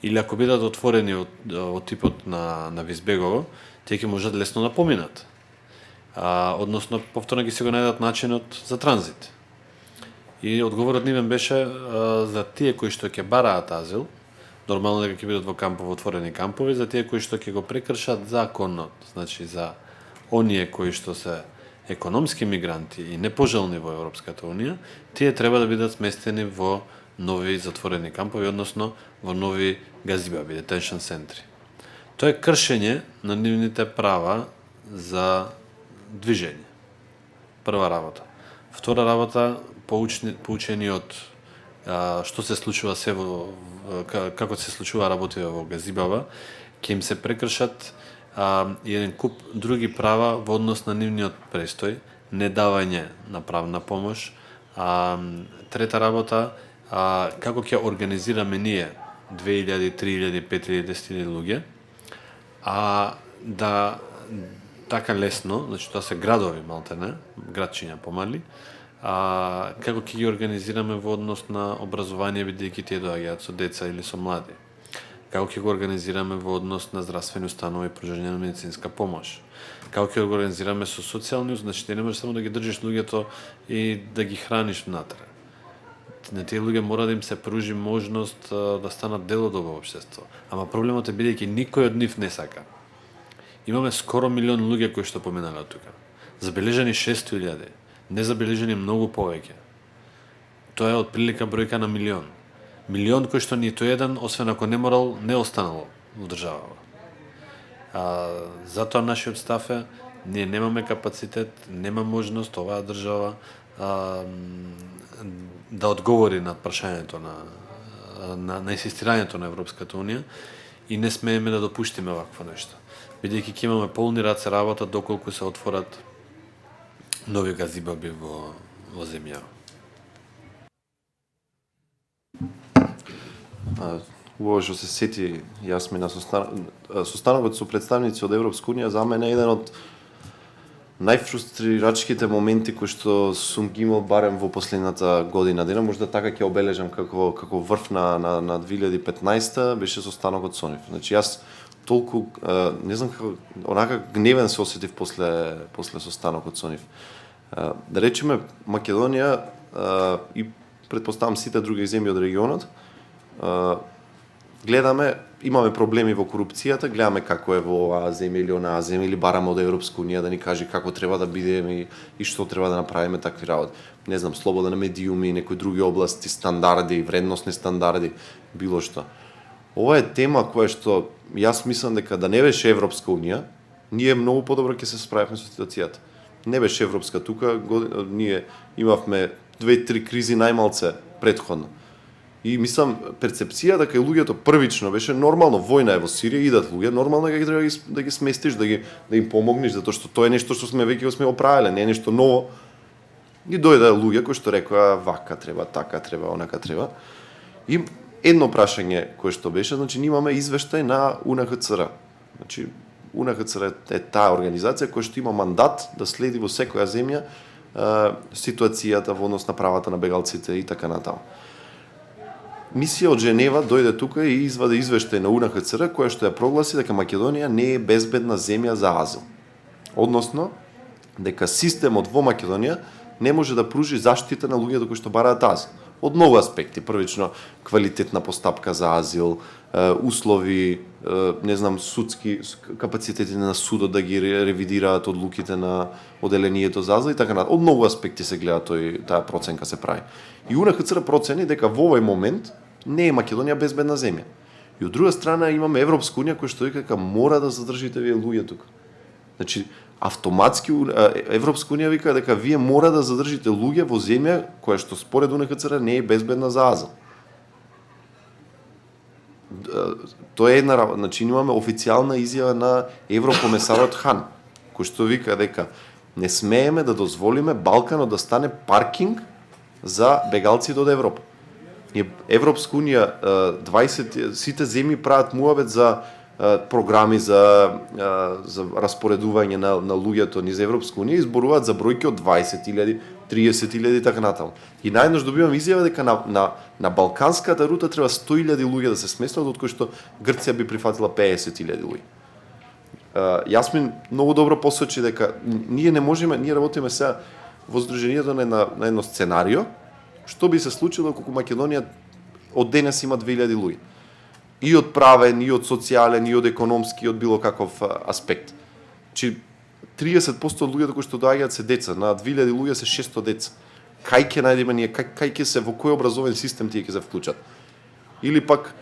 или ако бидат отворени од типот на Визбегово, тие ќе можат лесно да поминат. Односно, повторно ги се го најдат начинот за транзит. И одговорот нивен беше за тие кои што ќе бараат азил, нормално дека ќе бидат во кампови, отворени кампови, за тие кои што ќе го прекршат законот, значи за оние кои што се економски мигранти и непожелни во Европската Унија, тие треба да бидат сместени во нови затворени кампови, односно во нови газибаби, detention центри. Тоа е кршење на нивните права за движење. Прва работа. Втора работа, поучени од што се случува како се случува работите во газибава, ќе им се прекршат еден куп други права во однос на нивниот престој, недавање на правна помош. Трета работа, како ќе организираме ние 2000, 3000, 5000, 10.000 луѓе, да така лесно, значи тоа се градови малтене, градчиња помали, како ќе ги организираме во однос на образование, бидејќи тие доаѓаат со деца или со млади. Како ќе го организираме во однос на здравствени установи и пружање на медицинска помош. Како ќе го организираме со социјални, значи ти не можеш само да ги држиш луѓето и да ги храниш внатре. На тие луѓе мора да им се пружи можност да станат дел од ова општество. Ама проблемот е бидејќи никој од нив не сака. Имаме скоро 1 милион луѓе кои што поминале од тука. Забележани 600.000, незабележани многу повеќе. Тоа е отприлика бројка на 1 милион. 1 милион кој што ниту еден, освен ако не морал, не останал во државава. Затоа нашиот став е, ние немаме капацитет, нема можност оваа држава да одговори на прашањето на инсистирањето на Европската Унија и не смееме да допуштиме вакво нешто. Бидејќи ќе имаме полни раце работа доколку се отворат нови газибаби во земја. Убаво што се сети Јасмина состанокот со представници од Европска Унија за мене е еден од најфрустрирачките моменти кои што сум ги имал барем во последната година дена, можда така ќе обележам како врв на 2015 беше состанокот со нив. Значи јас толку не знам како онака гневен се осетив после состанокот со нив. Да речеме Македонија и претпоставам сите други земји од регионот гледаме, имаме проблеми во корупцијата, гледаме како е во оваа земја или онаа земја, или бараме од Европска Унија да ни каже како треба да бидеме и што треба да направиме такви работи. Не знам, слобода на медиуми, некои други области, стандарди, вредносни стандарди, било што. Ова е тема која што јас мислам дека да не беше Европска Унија, ние многу подобро ќе се справивме со ситуацијата. Не беше Европска тука, ние имавме 2-3 кризи најмалце претходно. И мислам, перцепција дека луѓето првично беше нормално, војна е во Сирија, идат луѓе, нормално е дека да ги сместиш, да им помогнеш, затоа што тоа е нешто што сме веќе го сме оправиле, не е нешто ново. И дојде луѓе кои што рекоа вака треба, така треба, онака треба. И едно прашање кое што беше, значи ние имаме извештај на УНХЦР. Значи УНХЦР е таа организација која што има мандат да следи во секоја земја ситуацијата во однос на правата на бегалците и така натаму. Мисија од Женева дојде тука и извади извештај на УНХЦР која што ја прогласи дека Македонија не е безбедна земја за азил. Односно, дека системот во Македонија не може да пружи заштита на луѓето кои што бараат азил. Од многу аспекти, првично квалитетна постапка за азил, услови, не знам, судски капацитети на судот да ги ревидираат одлуките на оделението за азил и така натаму. Од многу аспекти се гледа таа проценка се прави. И УНХЦР процени дека во овој момент не е Македонија безбедна земја. И од друга страна имаме Европска унија која што вика дека мора да задржите вие луѓе тука. Значи автоматски Европска унија вика дека вие мора да задржите луѓе во земја која што според УНХЦР не е безбедна за азил. Тоа е една работа, значи имаме официјална изјава на еврокомесарот Хан, кој што вика дека не смееме да дозволиме Балканот да стане паркинг за бегалците од Европа. Европска унија 20 сите земји прават муабет за програми за распоредување на луѓето низ Европска унија, изборуваат за бројки од 20.000, 30.000 и така натаму. И најднаш добивам изјава дека на балканската рута треба 100.000 луѓе да се сместат, од кои што Грција би прифатила 50.000 луѓе. Јасмин многу добро посочи дека ние не можеме, ние работиме сега во Сдруженијето на едно сценарио, што би се случило кога Македонија од денес има 2000 луѓе. И од правен, и од социјален, и од економски, и од било каков аспект. Чи 30% од луѓето кои што доаѓаат се деца, на 2000 луѓе се 600 деца. Кај ќе најдеме ние, кај ќе се, во кој образовен систем тие ќе се вклучат? Или пак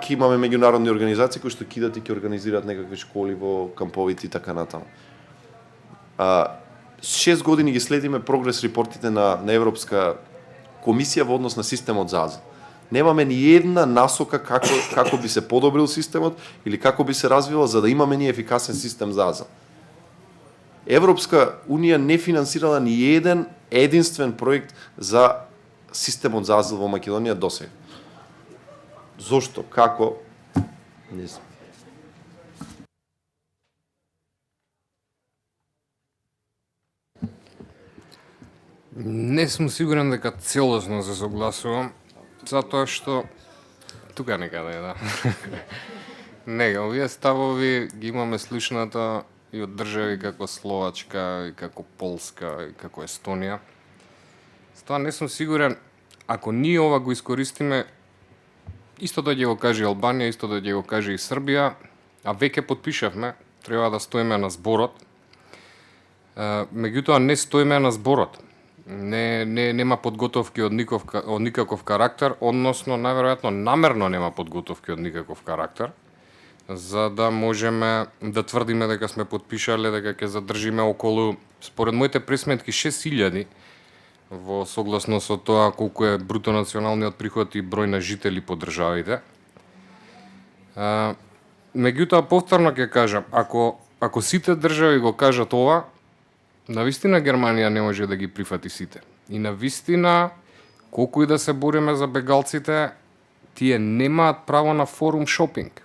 имаме меѓународни организации кои што кидат и ќе организираат некакви школи во камповите и така натаму. 6 години ги следиме прогрес репортите на Европска комисија во однос на системот за азил. Немаме ни една насока како би се подобрил системот или како би се развила за да имаме ни ефикасен систем за азил. Европска унија не финансирала ни единствен проект за системот за азил во Македонија досега. Зошто? Како? Не знам. Не сум сигурен дека целосно се согласувам, затоа што тука некаде да. Не, овие ставови ги имаме слушнато и од држави како Словачка, и како Полска, и како Естонија. Затоа не сум сигурен, ако ние ова го искористиме, исто да ќе го каже Албанија, исто да ќе го каже и Србија, а веќе потпишавме, треба да стоиме на зборот. Меѓутоа не стоиме на зборот. Нема подготовки од никаков карактер, односно најверојатно намерно нема подготовки од никаков карактер, за да можеме да тврдиме дека сме потпишале дека ќе задржиме околу, според моите пресметки, 6.000 во согласно со тоа колку е бруто националниот приход и број на жители по државите. Меѓутоа повторно ќе кажам, ако сите држави го кажат ова, навистина Германија не може да ги прифати сите. И навистина, колку и да се бориме за бегалците, тие немаат право на форум шопинг.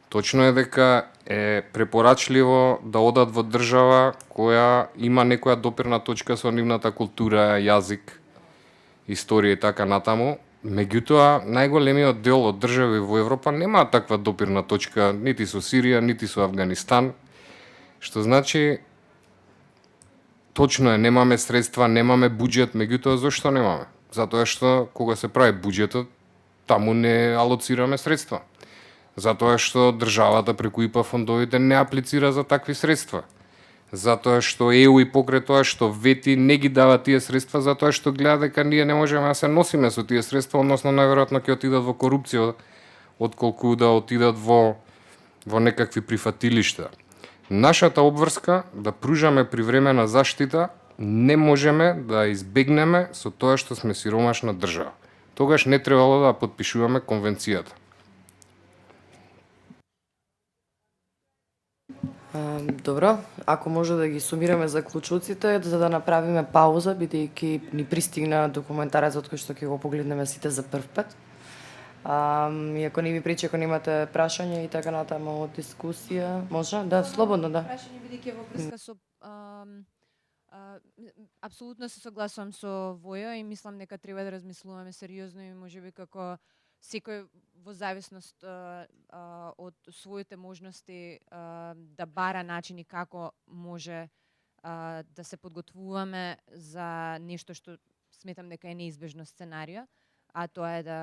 Точно е дека е препорачливо да одат во држава која има некоја допирна точка со нивната култура, јазик, историја и така натаму. Меѓутоа, најголемиот дел од држави во Европа немаат таква допирна точка нити со Сирија, нити со Авганистан, што значи точно е, немаме средства, немаме буџет, меѓутоа зошто немаме? Затоа што кога се прави буџетот, таму не алоцираме средства. Затоа што државата преку ИПА фондовите не аплицира за такви средства. Затоа што ЕУ и покрај тоа што вети не ги дава тие средства, затоа што гледа дека ние не можеме да се носиме со тие средства, односно најверојатно ќе отидат во корупција, отколку да отидат во некакви прифатилишта. Нашата обврска да пружаме привремена заштита не можеме да избегнеме со тоа што сме сиромашна држава. тогаш не требало да потпишуваме конвенцијата. Добро, ако може да ги сумираме заклучоците, за да направиме пауза, бидејќи ни пристигна документарецот кој што ќе го погледнеме сите за прв пат. И ако не ви пречи, ако немате прашања и така натаму од дискусија, може? Да, слободно, да. Прашање бидејќи во врска со апсолутно се согласувам со Воја и мислам дека треба да размислуваме сериозно и можеби како секој во зависност од своите можности да бара начини како може да се подготвуваме за нешто што сметам дека е неизбежно сценарио, а тоа е да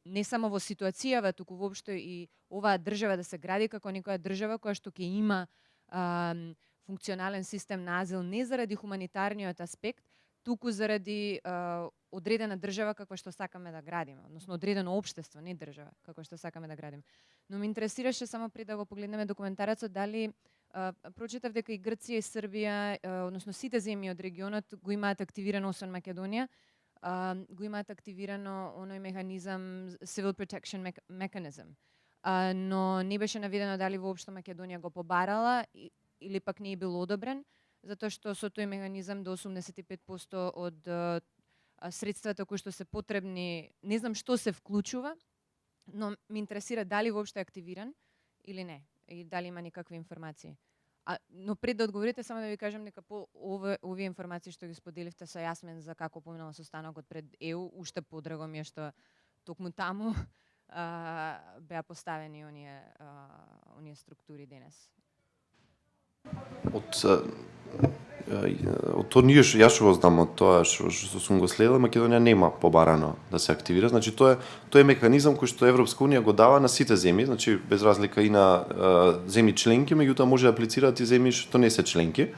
не само во ситуацијава, туку воопшто и оваа држава да се гради како некоја држава која што ќе има функционален систем на азил не заради хуманитарниот аспект, туку заради одредена држава каква што сакаме да градиме, односно одредено општество, не држава, каква што сакаме да градиме. Но ме интересираше само пред да го погледнеме документарецот дали прочитав дека и Грција и Србија, односно сите земји од регионот го имаат активирано, освен Македонија, го имаат активирано оној механизам Civil Protection Mechanism. Но не беше наведено дали воопшто Македонија го побарала или пак не е бил одобрен, затоа што со тој механизам до 85% од средствата кои што се потребни, не знам што се вклучува, но ме интересира дали воопшто е активиран или не, и дали има никакви информации. Но пред да одговорите, само да ви кажам дека по овие информации што ги споделивте со Јасмен за како поминал состанокот пред ЕУ, уште подраго ми е што токму таму беа поставени оние структури денес. Од тоа ние јас што го знам од тоа што сум го следел, Македонија нема побарано да се активира. Значи тоа е механизам кој што Европска унија го дава на сите земји, значи без разлика и на земји членки, меѓутоа може да аплицираат и земји што не се членки.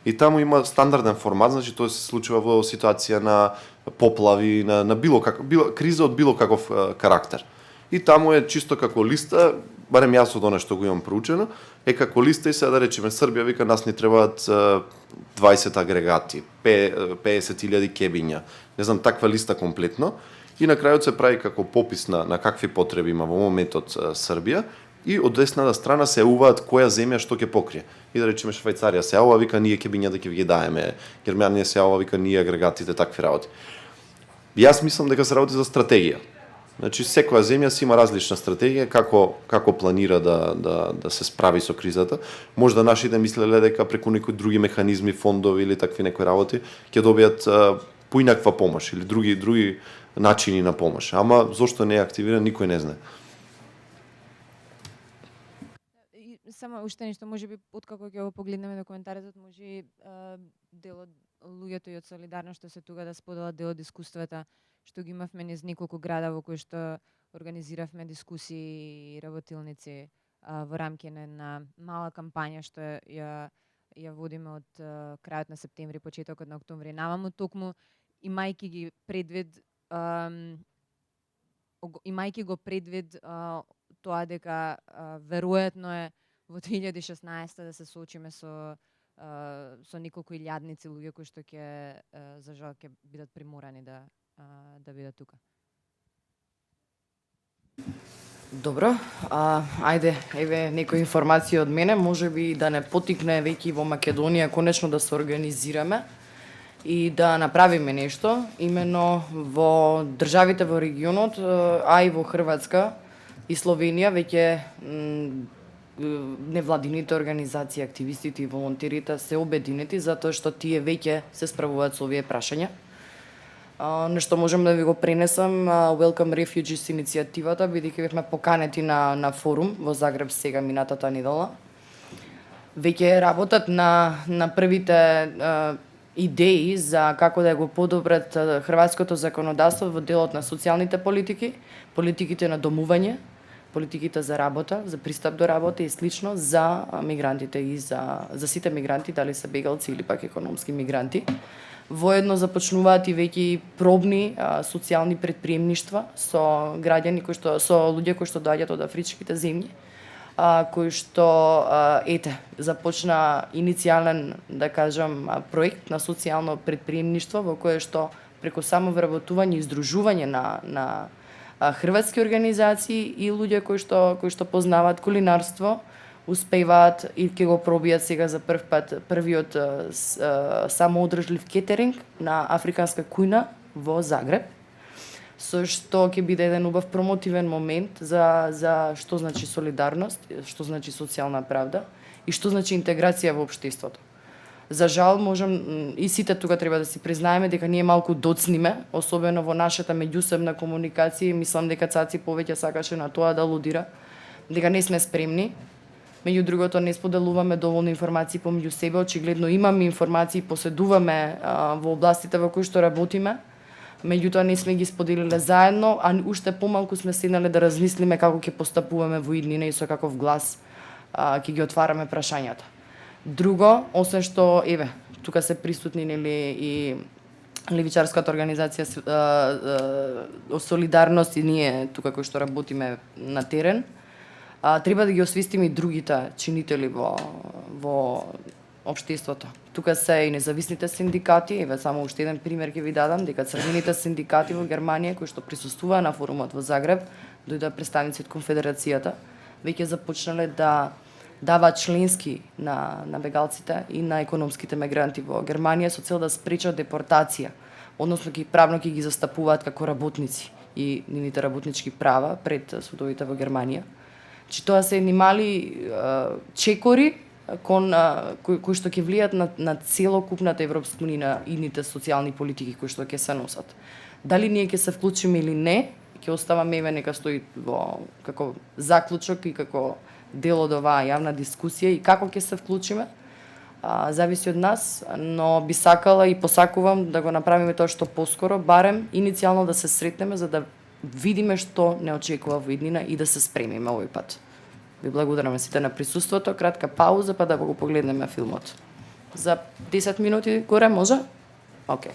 И таму има стандарден формат, значи тоа се случува во ситуација на поплави, на било криза од било каков карактер. И таму е чисто како листа, барем јас од она што го имам проучено, е како листа и сега да речеме Србија вика нас ни требаат 20 агрегати, 50.000 кебиња, не знам, таква листа комплетно. И на крајот се прави како попис на какви потреби има во моментот Србија и од десната страна се јавуваат која земја што ќе покрие. И да речеме Швајцарија се јавува, вика ние кебиња да ќе ги даеме, Германија се јавува, вика ние агрегатите, такви работи. Јас мислам дека се работи за стратегија. Значи секоја земја си има различна стратегија како планира да се справи со кризата. Можда нашите мислеле дека преку некои други механизми, фондови или такви некои работи ќе добијат поинаква помош или други начини на помош. Ама зошто не е активиран никој не знае. Само уште нешто, можеби откако ќе го погледнеме документарецот, може дел од луѓето и од Солидарност што се тука да споделат дел од искуствата што ги имавме низ неколку града во кои што организиравме дискусии и работилници во рамки на една мала кампања што ја водиме од крајот на септември, почетокот на октомври. Наваму токму имајќи го предвид тоа дека веројатно е во 2016 да се соочиме со неколку илјадници луѓе кои што за жал ќе бидат приморани да бидат тука. Добро, ајде, еве некои информации од мене, можеби да не потикне веќе во Македонија конечно да се организираме и да направиме нешто, именно во државите во регионот, а и во Хрватска и Словенија веќе невладините организации, активистите и волонтерите се обединети затоа што тие веќе се справуваат со овие прашања. Нешто можам да ви го пренесам, Welcome Refugees иницијативата, бидејќи бевме поканети на форум во Загреб сега минатата недела. Веќе работат на првите идеи за како да го подобрат хрватското законодавство во делот на социјалните политики, политиките на домување, политиките за работа, за пристап до работа и слично за мигрантите и за сите мигранти, дали се бегалци или пак економски мигранти. Воедно започнуваат и веќе пробни социјални претприемништва со граѓани со луѓе кои што доаѓаат од афричките земји, кои што започна иницијален, да кажам, проект на социјално претприемништво во кое што преку само вработување и издружување на хрватски организации и луѓе кои што познаваат кулинарство, успеваат и ќе го пробијат сега за прв пат првиот самоодржлив кетеринг на африканска кујна во Загреб, со што ќе биде еден убав промотивен момент за што значи солидарност, што значи социјална правда и што значи интеграција во општеството. За жал, можам и сите тука треба да си признаеме дека ние малку доцниме, особено во нашата меѓусебна комуникација, мислам дека Цаци повеќе сакаше на тоа да алудира, дека не сме спремни. Меѓу другото, не споделуваме доволно информации помеѓу себе, очигледно имаме информации, поседуваме во областите во кои што работиме, меѓутоа не сме ги споделиле заедно, а уште помалку сме седнале да размислиме како ќе постапуваме во иднина и со каков глас ќе ги отвараме прашањата. Друго, освен што, тука се присутни и левичарската организација Солидарност и ние тука кои што работиме на терен, треба да ги освистиме и другите чинители во општеството. Тука се и независните синдикати, само уште еден пример ќе ви дадам, дека црвените синдикати во Германија кои што присуствуваа на форумот во Загреб, дојдоа представници од конфедерацијата, веќе започнале да даваат членски на бегалците и на економските мигранти во Германија со цел да спречат депортација, односно правно ќе ги застапуваат како работници и нивните работнички права пред судовите во Германија. Че тоа се едни мали чекори кои што ќе влијат на целокупната Европска унија, на идните социјални политики кои што ќе се носат. Дали ние ќе се вклучиме или не, ќе оставаме нека стои како заклучок и како дел од оваа јавна дискусија и како ќе се вклучиме, зависи од нас, но би сакала и посакувам да го направиме тоа што поскоро, барем иницијално да се сретнеме за да видиме што не очекува во иднина и да се спремиме овој пат. Ви благодарам сите на присуството, кратка пауза па да го погледнеме филмот. За 10 минути горе може? Океј.